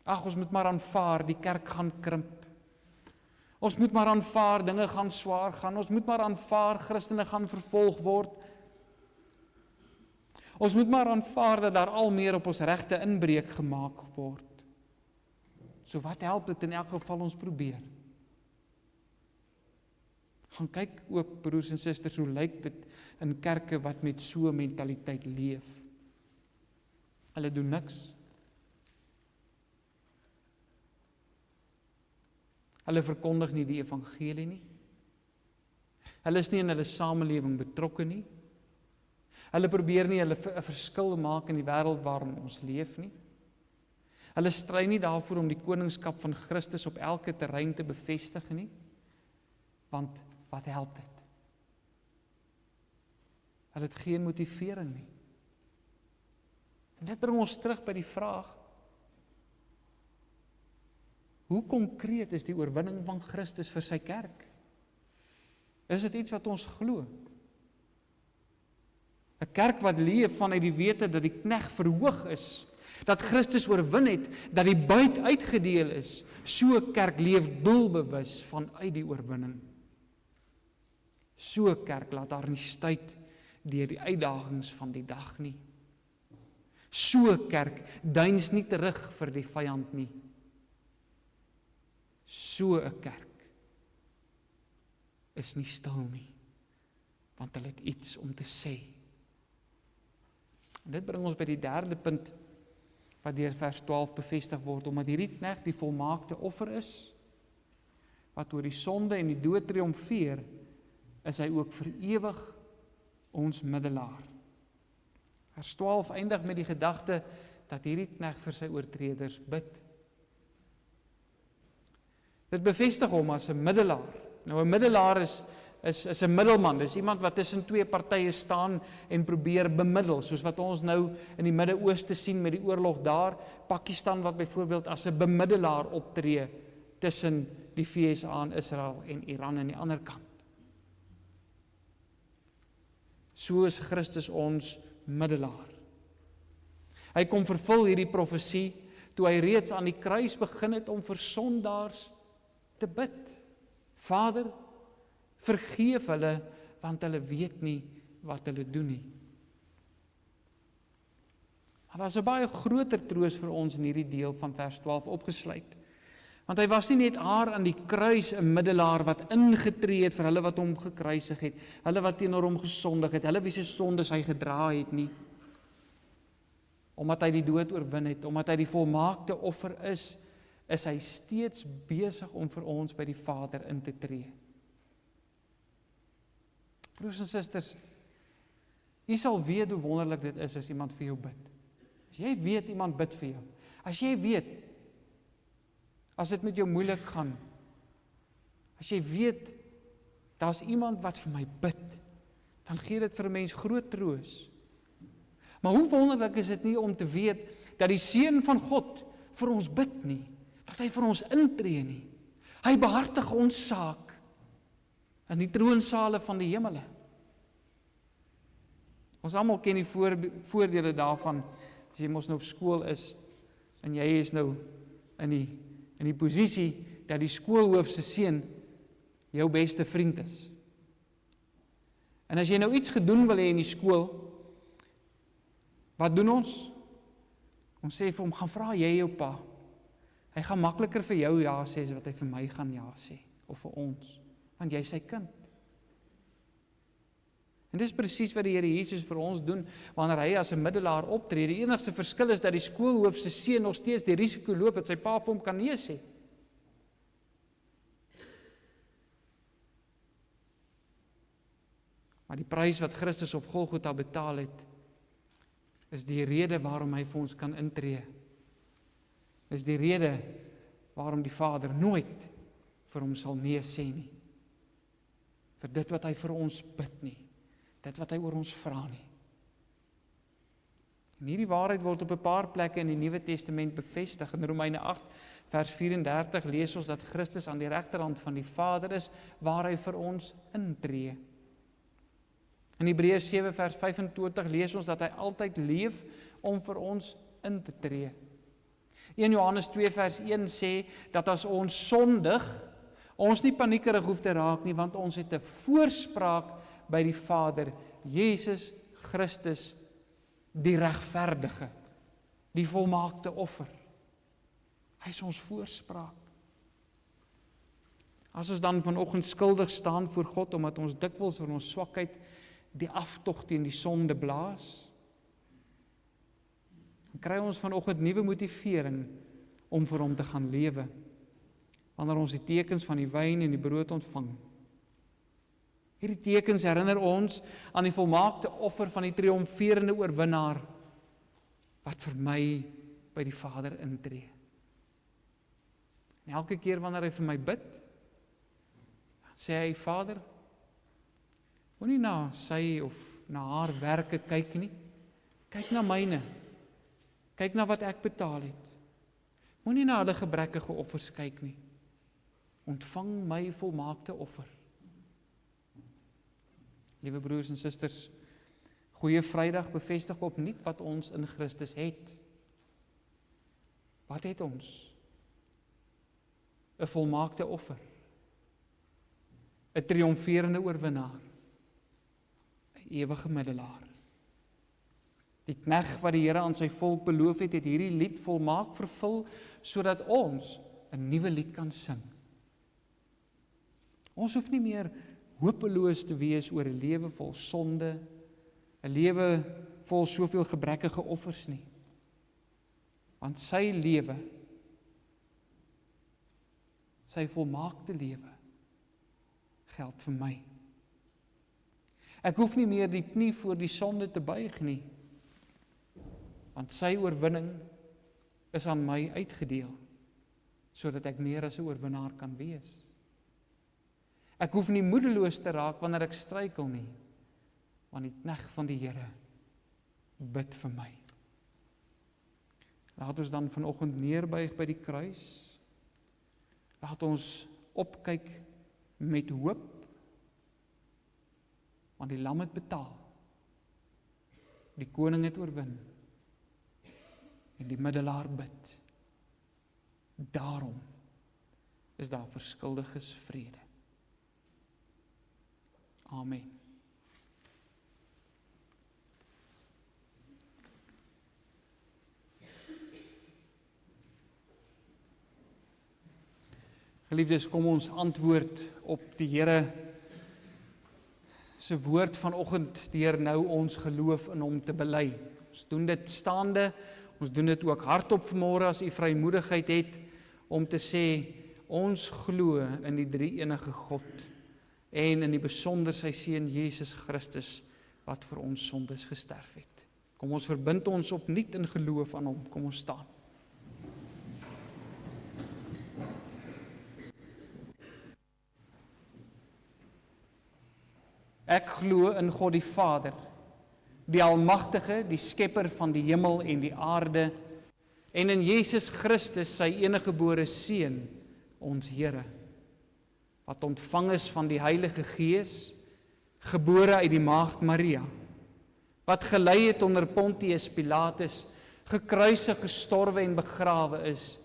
Ag, ons moet maar aanvaar, die kerk gaan krimp. Ons moet maar aanvaar, dinge gaan swaar gaan. Ons moet maar aanvaar, Christene gaan vervolg word. Ons moet maar aanvaar dat daar al meer op ons regte inbreuk gemaak word. So wat help dit in elk geval ons probeer? Gaan kyk ook, broers en susters, hoe lyk dit in kerke wat met so 'n mentaliteit leef. Hulle doen niks. Hulle verkondig nie die evangelie nie. Hulle is nie in hulle samelewing betrokke nie. Hulle probeer nie 'n verskil maak in die wêreld waarin ons leef nie. Hulle stry nie daarvoor om die koningskap van Christus op elke terrein te bevestig nie. Want wat help dit? Hulle het geen motivering nie. En dit bring ons terug by die vraag: hoe konkreet is die oorwinning van Christus vir sy kerk? Is dit iets wat ons glo? 'n kerk wat leef vanuit die wete dat die knegt verhoog is, dat Christus oorwin het, dat die buit uitgedeel is, so 'n kerk leef doelbewus vanuit die oorwinning. So 'n kerk laat haar nie stuit deur die uitdagings van die dag nie. So 'n kerk deins nie terug vir die vyand nie. So 'n kerk is nie stil nie, want hulle het iets om te sê. En dit bring ons by die derde punt, wat deur vers 12 bevestig word, omdat hierdie knegt die volmaakte offer is, wat oor die sonde en die dood triomfeer, is hy ook vir ewig ons middelaar. Vers 12 eindig met die gedagte dat hierdie knegt vir sy oortreders bid. Dit bevestig hom as 'n middelaar. Nou 'n middelaar is 'n middelman, dis iemand wat tussen twee partye staan en probeer bemiddel, soos wat ons nou in die Midde-Ooste sien met die oorlog daar, Pakistan wat byvoorbeeld as 'n bemiddelaar optree tussen die VSA en Israel en Iran aan die ander kant. So is Christus ons middelaar. Hy kom vervul hierdie profesie toe hy reeds aan die kruis begin het om vir sondaars te bid. Vader, vergeef hulle, want hulle weet nie wat hulle doen nie. Maar daar is 'n baie groter troos vir ons in hierdie deel van vers 12 opgesluit. Want hy was nie net aan die kruis 'n middelaar wat ingetree het vir hulle wat hom gekruisig het, hulle wat teenoor hom gesondig het, hulle wie se sondes hy gedra het nie. Omdat hy die dood oorwin het, omdat hy die volmaakte offer is hy steeds besig om vir ons by die Vader in te tree. Broers en susters, jy sal weet hoe wonderlik dit is as iemand vir jou bid. As jy weet iemand bid vir jou, as jy weet, as dit met jou moeilik gaan, as jy weet, daar's iemand wat vir my bid, dan gee dit vir 'n mens groot troos. Maar hoe wonderlik is dit nie om te weet, dat die Seun van God vir ons bid nie, dat hy vir ons intree nie. Hy behartig ons saak in die troonsale van die hemele. Ons almal ken die voordele daarvan, as jy mos nou op skool is, en jy is nou in die posisie, dat die skoolhoof se seun jou beste vriend is. En as jy nou iets gedoen wil hê in die skool, wat doen ons? Ons sê vir hom, gaan vra jy jou pa. Hy gaan makliker vir jou ja sê, as wat hy vir my gaan ja sê, of vir ons, want jy is sy kind. En dis presies wat die Here Jesus vir ons doen, wanneer hy as 'n middelaar optree. Die enigste verskil is dat die skoolhoof se seun nog steeds die risiko loop, dat sy pa vir hom kan nee sê. Maar die prys wat Christus op Golgotha betaal het, is die rede waarom hy vir ons kan intree. Is die rede waarom die Vader nooit vir hom sal nee sê nie. Vir dit wat hy vir ons bid nie. Dit wat hy oor ons vra nie. En hierdie waarheid word op 'n paar plekke in die Nuwe Testament bevestig. In Romeine 8 vers 34 lees ons dat Christus aan die regterhand van die Vader is, waar hy vir ons intree. In Hebreërs 7 vers 25 lees ons dat hy altyd leef om vir ons in te tree. 1 Johannes 2 vers 1 sê dat as ons sondig, ons nie paniekerig hoef te raak nie, want ons het 'n voorspraak by die Vader, Jesus Christus, die regverdige, die volmaakte offer. Hy is ons voorspraak. As ons dan vanoggend skuldig staan voor God, omdat ons dikwels in ons swakheid die aftog teen die sonde blaas, dan kry ons vanoggend nuwe motivering om vir hom te gaan lewe, wanneer ons die tekens van die wyn en die brood ontvang. Hierdie tekens herinner ons aan die volmaakte offer van die triomferende oorwinnaar, wat vir my by die Vader intree. En elke keer wanneer hy vir my bid, sê hy, Vader, moenie na sy of na haar werke kyk nie, kyk na myne, kyk na wat ek betaal het. Moenie na hulle gebrekkige offers kyk nie, ontvang my volmaakte offer. Liewe broers en susters, Goeie Vrydag bevestig opnuut wat ons in Christus het. Wat het ons? 'n volmaakte offer, 'n triomferende oorwinnaar, 'n ewige middelaar. Die knegg wat die Here aan sy volk beloof het, het hierdie lied volmaak vervul, sodat ons 'n nuwe lied kan sing. Ons hoef nie meer hopeloos te wees oor 'n lewe vol sonde, 'n lewe vol soveel gebrekkige offers nie. Want sy lewe, sy volmaakte lewe, geld vir my. Ek hoef nie meer die knie voor die sonde te buig nie, want sy oorwinning is aan my uitgedeel, sodat ek meer as 'n oorwinnaar kan wees. Ek hoef nie moedeloos te raak wanneer ek struikel nie, want die knegg van die Here bid vir my. Laat ons dan vanoggend neerbuig by die kruis. Laat ons opkyk met hoop, want die lam het betaal. Die koning het oorwin en die middelaar bid. Daarom is daar vir skuldiges vrede. Amen. Geliefdes, kom ons antwoord op die Here se woord vanoggend deur nou ons geloof in hom te bely. Ons doen dit staande, ons doen dit ook hardop vanmôre as u vrymoedigheid het om te sê, ons glo in die drie-enige God en in die besonder sy seun Jesus Christus wat vir ons sondes gesterf het. Kom ons verbind ons opnuut in geloof aan hom. Kom ons staan. Ek glo in God die Vader, die Almagtige, die Skepper van die hemel en die aarde, en in Jesus Christus, sy eniggebore Seun, ons Here, wat ontvang is van die Heilige Gees, gebore uit die maagd Maria, wat gelei het onder Pontius Pilatus, gekruisig, gestorwe en begrawe is,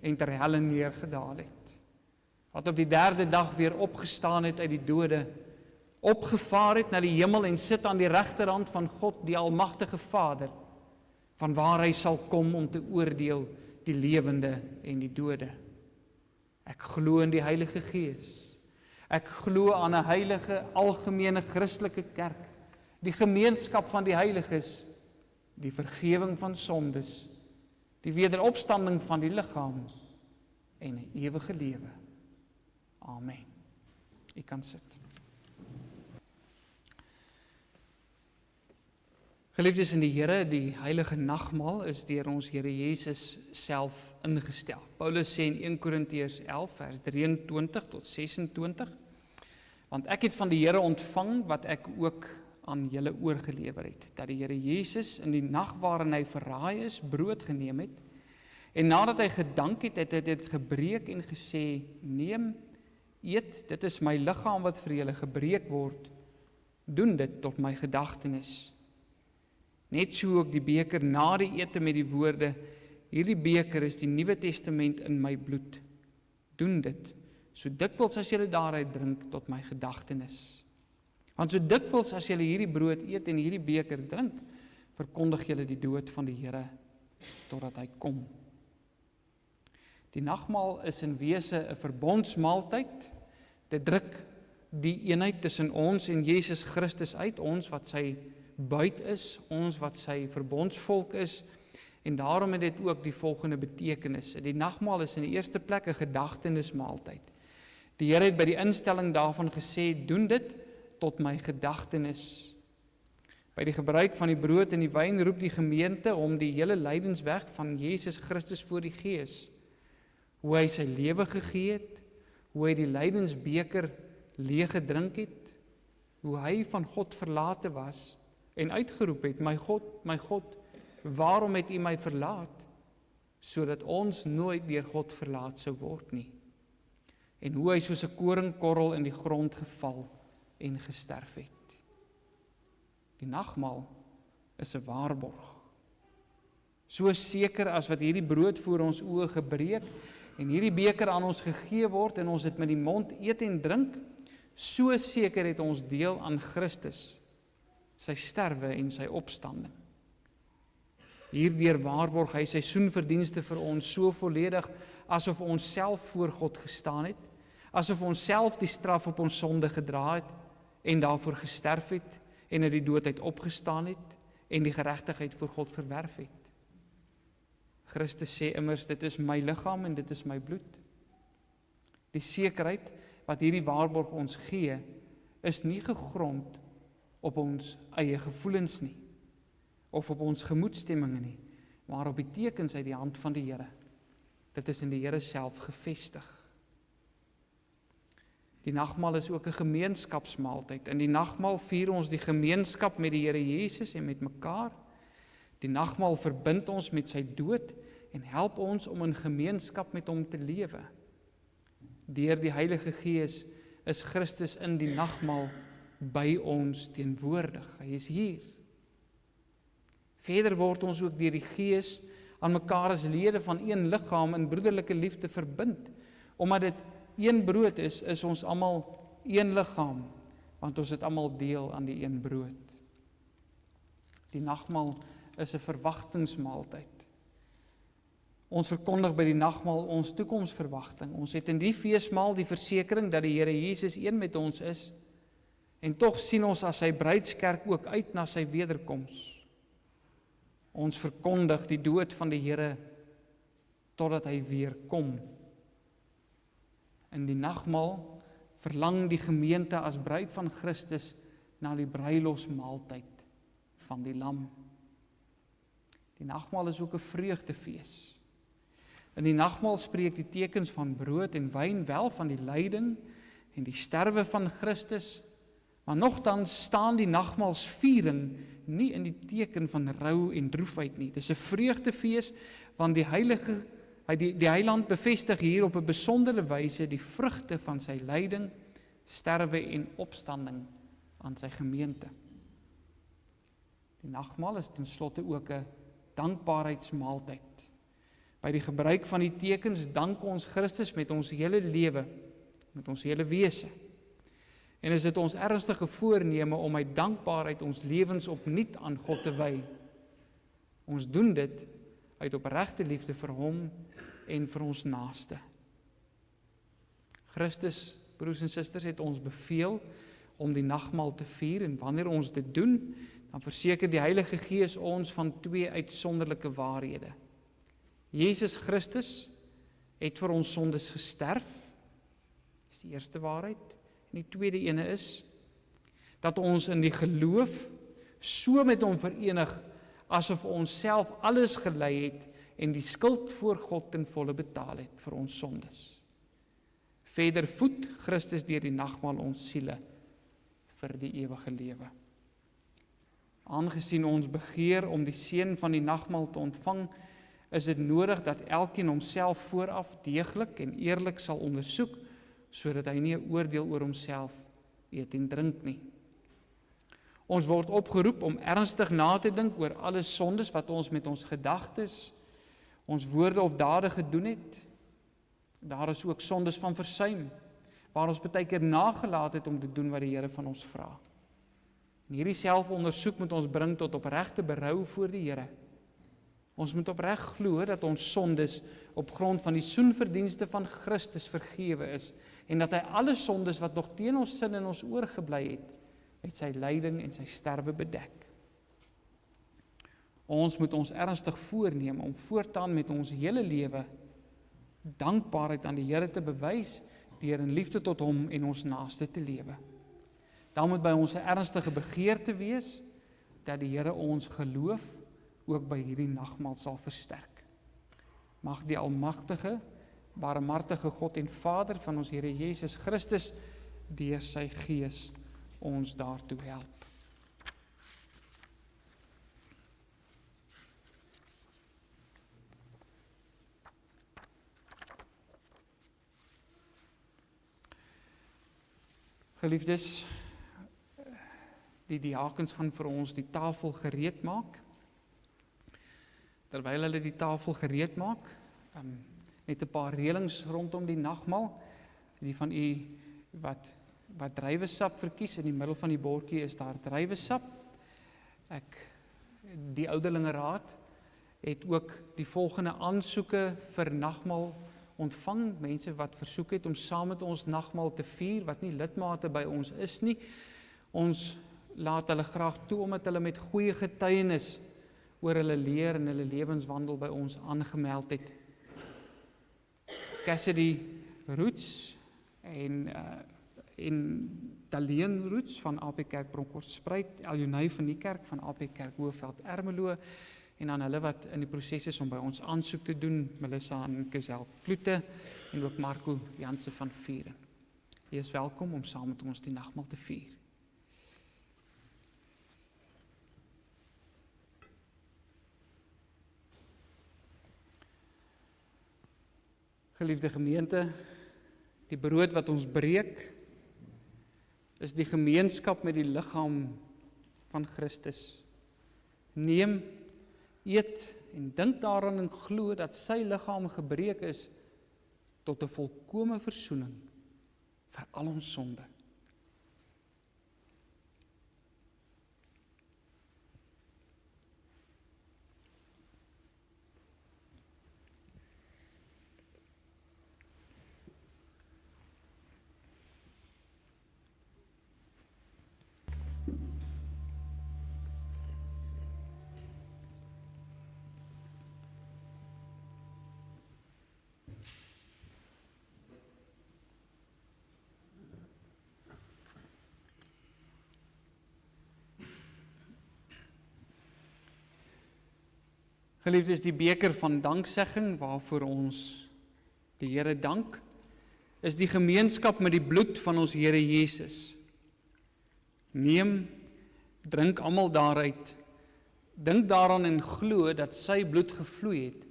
en ter helle neergedaal het, wat op die derde dag weer opgestaan het uit die dode, opgevaar het na die hemel en sit aan die regterhand van God, die Almagtige Vader, van waar hy sal kom om te oordeel die lewende en die dode. Ek glo in die Heilige Gees. Ek glo aan 'n heilige, algemene Christelike kerk, die gemeenskap van die heiliges, die vergewing van sondes, die wederopstanding van die liggaam en 'n ewige lewe. Amen. U kan sit. Geliefdes in die Here, die heilige nagmaal is deur ons Here Jesus self ingestel. Paulus sê in 1 Korintiërs 11 vers 23 tot 26, want ek het van die Here ontvang wat ek ook aan julle oorgelewer het, dat die Here Jesus in die nag waarin hy verraai is, brood geneem het, en nadat hy gedank het, het hy dit gebreek en gesê, neem, eet, dit is my liggaam wat vir julle gebreek word, doen dit tot my gedagtenis. Net so ook die beker na die ete met die woorde, hierdie beker is die Nuwe Testament in my bloed, doen dit, so dikwels as julle daaruit drink tot my gedagtenis. Want so dikwels as julle hierdie brood eet en hierdie beker drink, verkondig julle die dood van die Here, totdat hy kom. Die nagmaal is in wese 'n verbondsmaaltyd. Dit druk die eenheid tussen ons en Jesus Christus uit, ons wat sy buit is, ons wat sy verbondsvolk is, en daarom het dit ook die volgende betekenis. Die nagmaal is in die eerste plek 'n gedagtenismaaltyd. Die Here het by die instelling daarvan gesê, doen dit tot my gedagtenis. By die gebruik van die brood en die wyn roep die gemeente om die hele lydensweg van Jesus Christus voor die Gees, hoe hy sy lewe gegee het, hoe hy die lydensbeker leeg gedrink het, hoe hy van God verlate was en uitgeroep het, my God, waarom het U my verlaat, sodat ons nooit deur God verlaat sou word nie. En hoe hy soos 'n koringkorrel in die grond geval en gesterf het. Die nagmaal is 'n waarborg. So seker as wat hierdie brood voor ons oë gebreek en hierdie beker aan ons gegee word en ons dit met die mond eet en drink, so seker het ons deel aan Christus, sy sterwe en sy opstanding. Hierdeur waarborg hy sy soenverdienste vir ons so volledig, asof ons self voor God gestaan het, asof ons self die straf op ons sonde gedra het, en daarvoor gesterf het, en uit die dood uit opgestaan het, en die geregtigheid voor God verwerf het. Christus sê immers, dit is my liggaam en dit is my bloed. Die sekerheid wat hierdie waarborg ons gee, is nie gegrond op ons eie gevoelens nie, of op ons gemoedstemminge nie, maar op die tekens uit die hand van die Here. Dit is in die Here self gevestig. Die nagmaal is ook 'n gemeenskapsmaaltyd. In die nagmaal vier ons die gemeenskap met die Here Jesus en met mekaar. Die nagmaal verbind ons met sy dood en help ons om in gemeenskap met hom te lewe. Deur die Heilige Gees is Christus in die nagmaal by ons teenwoordig. Hy is hier. Verder word ons ook deur die Gees aan mekaar as lede van een liggaam in broederlike liefde verbind. Omdat dit een brood is ons almal een liggaam, want ons het almal deel aan die een brood. Die nagmaal is 'n verwagtingsmaaltyd. Ons verkondig by die nagmaal ons toekomsverwagting. Ons het in die feesmaal die versekering dat die Here Jesus een met ons is, en tog sien ons as sy bruidskerk ook uit na sy wederkoms. Ons verkondig die dood van die Here totdat hy weer kom. In die nagmaal verlang die gemeente as bruid van Christus na die bruilofsmaaltyd van die Lam. Die nagmaal is ook 'n vreugdefees. In die nagmaal spreek die tekens van brood en wyn wel van die lyding en die sterwe van Christus, maar nogtans staan die nagmaalsviering nie in die teken van rou en droefheid nie. Dit is 'n vreugdefees, want die Heiland bevestig hier op 'n besondere wyse die vrugte van sy lyding, sterwe en opstanding aan sy gemeente. Die nagmaal is ten slotte ook 'n dankbaarheidsmaaltyd. By die gebruik van die tekens dank ons Christus met ons hele lewe, met ons hele wese. En is dit ons ernstige voorneme om uit dankbaarheid ons lewens opnuut aan God te wy. Ons doen dit uit opregte liefde vir hom en vir ons naaste. Christus, broers en susters, het ons beveel om die nagmaal te vier, en wanneer ons dit doen, dan verseker die Heilige Gees ons van twee uitsonderlike waarhede. Jesus Christus het vir ons sondes gesterf, dis die eerste waarheid, en die tweede ene is, dat ons in die geloof so met hom verenig, asof ons self alles gelei het, en die skuld voor God ten volle betaal het vir ons sondes. Verder voed Christus deur die nagmaal ons siele vir die ewige lewe. Aangesien ons begeer om die seën van die nagmaal te ontvang, is dit nodig dat elkeen homself vooraf deeglik en eerlik sal ondersoek, sodat hy nie 'n oordeel oor homself eet en drink nie. Ons word opgeroep om ernstig na te dink oor alle sondes wat ons met ons gedagtes, ons woorde of dade gedoen het. Daar is ook sondes van versuim, waar ons baie keer nagelaat het om te doen wat die Here van ons vra. En hierdie selfondersoek moet ons bring tot opregte berou voor die Here. Ons moet opreg glo dat ons sondes op grond van die soenverdienste van Christus vergewe is en dat hy alle sondes wat nog teen ons sin en ons oorgebly het, met sy lyding en sy sterwe bedek. Ons moet ons ernstig voorneem om voortaan met ons hele lewe dankbaarheid aan die Here te bewys deur in liefde tot hom en ons naaste te lewe. Dan moet by ons 'n ernstige begeerte wees dat die Here ons geloof ook by hierdie nagmaal sal versterk. Mag die almagtige, barmhartige God en Vader van ons Here Jesus Christus deur sy Gees ons daartoe help. Geliefdes, die diakens gaan vir ons die tafel gereed maak. Terwyl hulle die tafel gereed maak, net 'n paar reëlings rondom die nagmaal. Die van u wat druiwesap verkies, in die middel van die bordjie is daar druiwesap. Die ouderlingeraad het ook die volgende aansoeke vir nagmaal ontvang, mense wat versoek het om saam met ons nagmaal te vier, wat nie lidmate by ons is nie. Ons laat hulle graag toe, omdat hulle met goeie getuienis oor hulle leer en hulle lewenswandel by ons aangemeld het. Cassidy Roots en Daleen Roots van AP Kerk Bronkhorstspruit, Eljonay van die kerk van AP Kerk Hoëveld Ermelo, en aan hulle wat in die proses is om by ons aansoek te doen, Melissa en Kizel Kloete en ook Marco Janse van Vieren. Jy is welkom om saam met ons die nagmaal te vier. Geliefde gemeente, die brood wat ons breek, is die gemeenskap met die liggaam van Christus. Neem, eet en dink daaraan en glo dat sy liggaam gebreek is tot 'n volkome versoening vir al ons sonde. Geliefdes, die beker van danksegging waarvoor ons die Here dank, is die gemeenskap met die bloed van ons Here Jesus. Neem, drink almal daaruit, dink daaraan en glo dat sy bloed gevloei het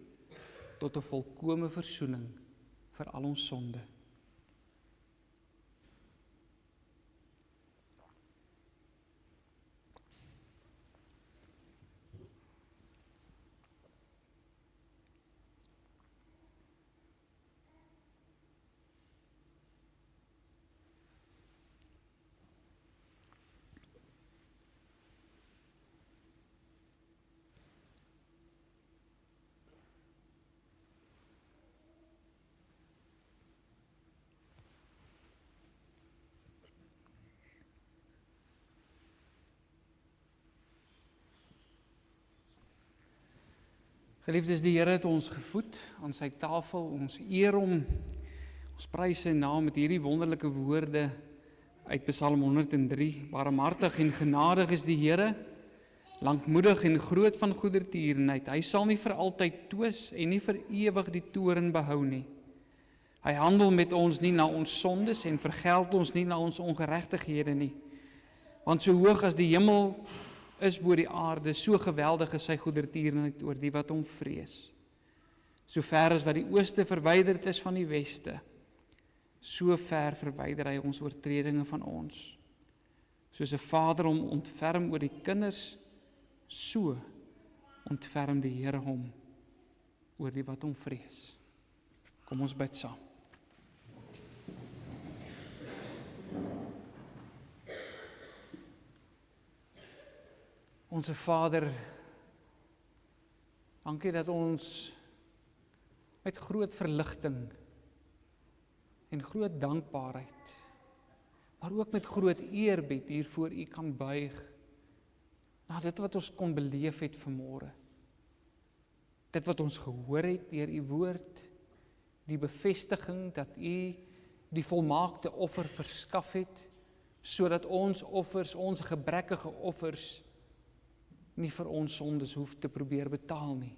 tot 'n volkome versoening vir al ons sonde. Geliefdes, die Here het ons gevoed aan sy tafel, ons eer hom, ons prys sy naam met hierdie wonderlike woorde uit Psalm 103. Barmhartig en genadig is die Here, lankmoedig en groot van goedertierenheid. Hy sal nie vir altyd twis en nie vir ewig die toorn behou nie. Hy handel met ons nie na ons sondes en vergeld ons nie na ons ongeregtighede nie. Want so hoog as die hemel is bo die aarde, so geweldig is sy goedertierenheid oor die wat hom vrees. So ver as wat die ooste verwyderd is van die weste, so ver verwyder hy ons oortredinge van ons. Soos 'n vader hom ontferm oor die kinders, so ontferm die Here hom oor die wat hom vrees. Kom ons bid saam. Onse Vader, dankie dat ons met groot verligting en groot dankbaarheid, maar ook met groot eerbied hier voor U kan buig, na dit wat ons kon beleef het vanmôre. Dit wat ons gehoor het deur U woord, die bevestiging dat U die volmaakte offer verskaf het, sodat ons offers, ons gebrekkige offers, nie vir ons sondes hoef te probeer betaal nie.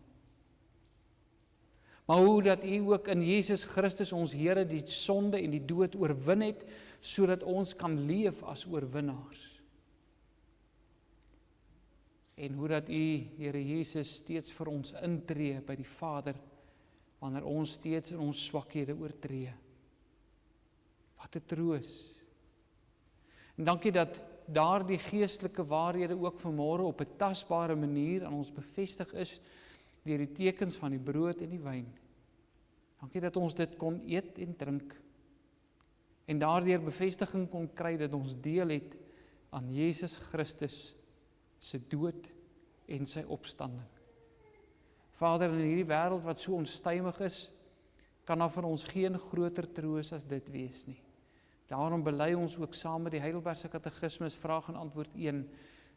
Maar hoe dat U ook in Jesus Christus ons Here die sonde en die dood oorwin het, sodat ons kan leef as oorwinnaars. En hoe dat U, Here Jesus, steeds vir ons intree by die Vader, wanneer ons steeds in ons swakhede oortree. Wat 'n troos. En dankie dat daardie geestelike waarhede ook vanmôre op 'n tasbare manier aan ons bevestig is, deur die tekens van die brood en die wyn. Dankie dat ons dit kon eet en drink, en daardeur bevestiging kon kry dat ons deel het aan Jesus Christus se dood en sy opstanding. Vader, in hierdie wêreld wat so onstuimig is, kan daar vir ons geen groter troos as dit wees nie. Daarom bely ons ook saam met die Heidelbergse Katekismes vraag en antwoord 1,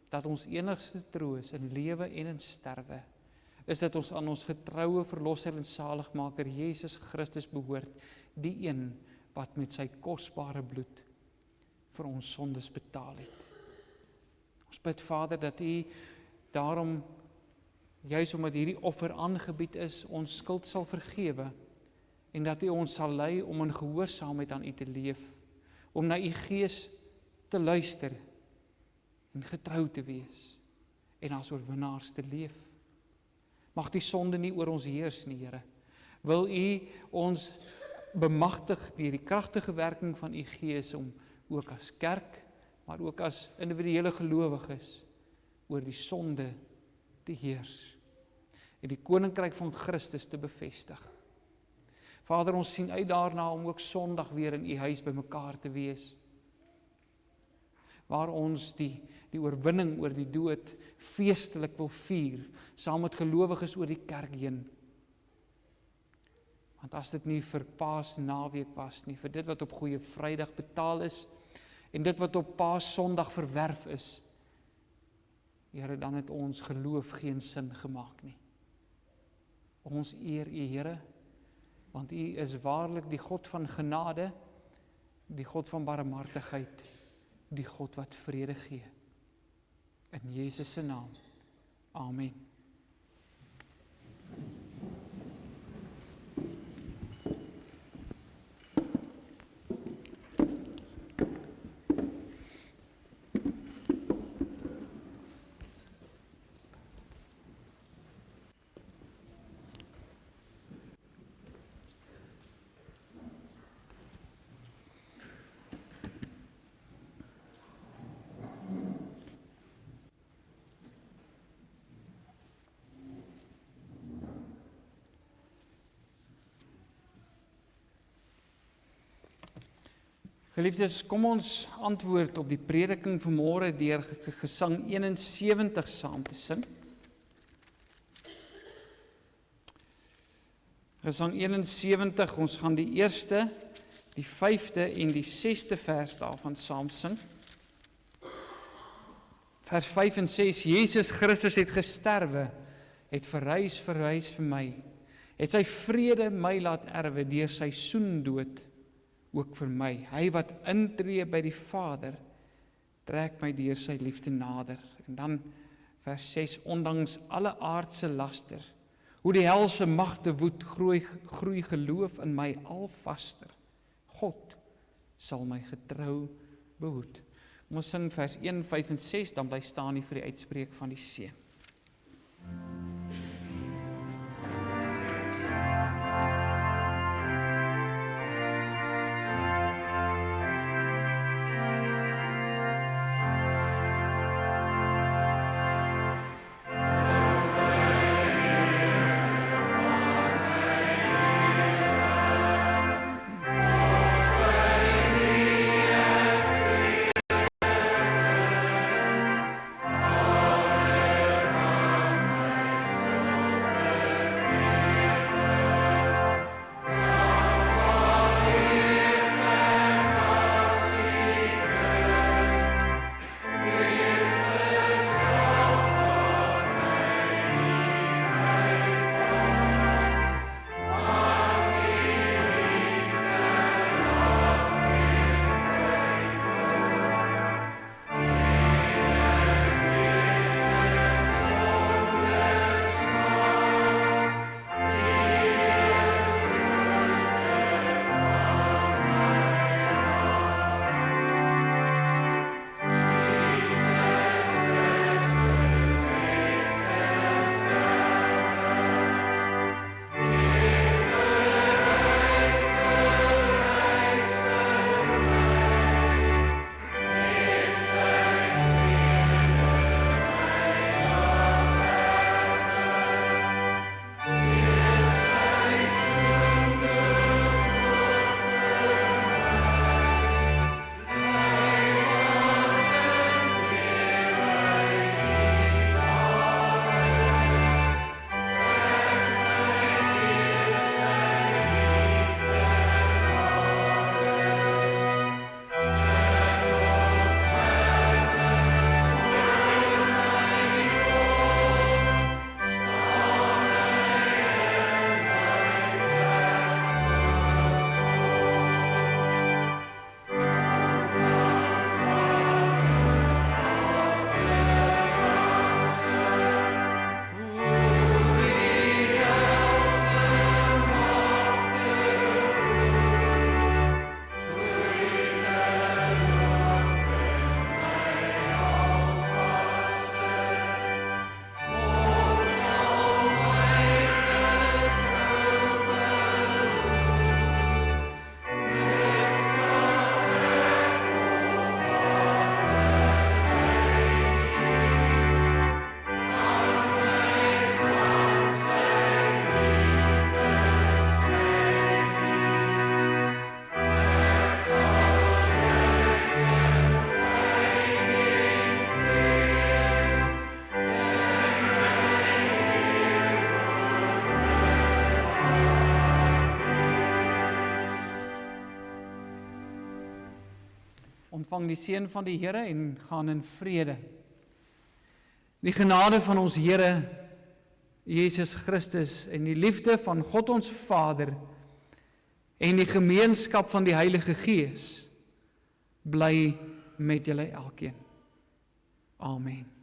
dat ons enigste troos in lewe en in sterwe, is dat ons aan ons getroue verlosser en saligmaker Jesus Christus behoort, die een wat met sy kosbare bloed vir ons sondes betaal het. Ons bid, Vader, dat U daarom, juis omdat hierdie offer aangebied is, ons skuld sal vergewe, en dat U ons sal lei om in gehoorsaamheid aan U te leef, om na U Gees te luister en getrou te wees en as oorwinnaars te leef. Mag die sonde nie oor ons heers nie, Here. Wil U ons bemagtig deur die kragtige werking van U Gees om ook as kerk, maar ook as individuele gelowiges oor die sonde te heers en die koninkryk van Christus te bevestig. Vader, ons sien uit daarna om ook Sondag weer in U huis bymekaar te wees, waar ons die oorwinning oor die dood feestelik wil vier, saam met gelowiges oor die kerk heen. Want as dit nie vir Paasnaweek was nie, vir dit wat op Goeie Vrydag betaal is, en dit wat op Paas-Sondag verwerf is, Here, dan het ons geloof geen sin gemaak nie. Ons eer U, Here, want U is waarlik die God van genade, die God van barmhartigheid, die God wat vrede gee. In Jesus se naam. Amen. Geliefdes, kom ons antwoord op die prediking vanmôre deur gesang 71 saam te sing. Gesang 71, ons gaan die eerste, die 5de en die 6de vers daarvan saam sing. Vers 5 en 6, Jesus Christus het gesterwe, het verrys vir my, het sy vrede my laat erwe deur sy soendood, ook vir my. Hy wat intree by die Vader, trek my deur sy liefde nader. En dan vers 6, ondanks alle aardse laster, hoe die helse magte woed, groei geloof in my al vaster. God sal my getrou behoed. Ons sing vers 1, 5 en 6, dan bly staan nie vir die uitspreek van die seën. Ontvang die seën van die Here en gaan in vrede. Die genade van ons Here Jesus Christus en die liefde van God ons Vader en die gemeenskap van die Heilige Gees bly met julle elkeen. Amen.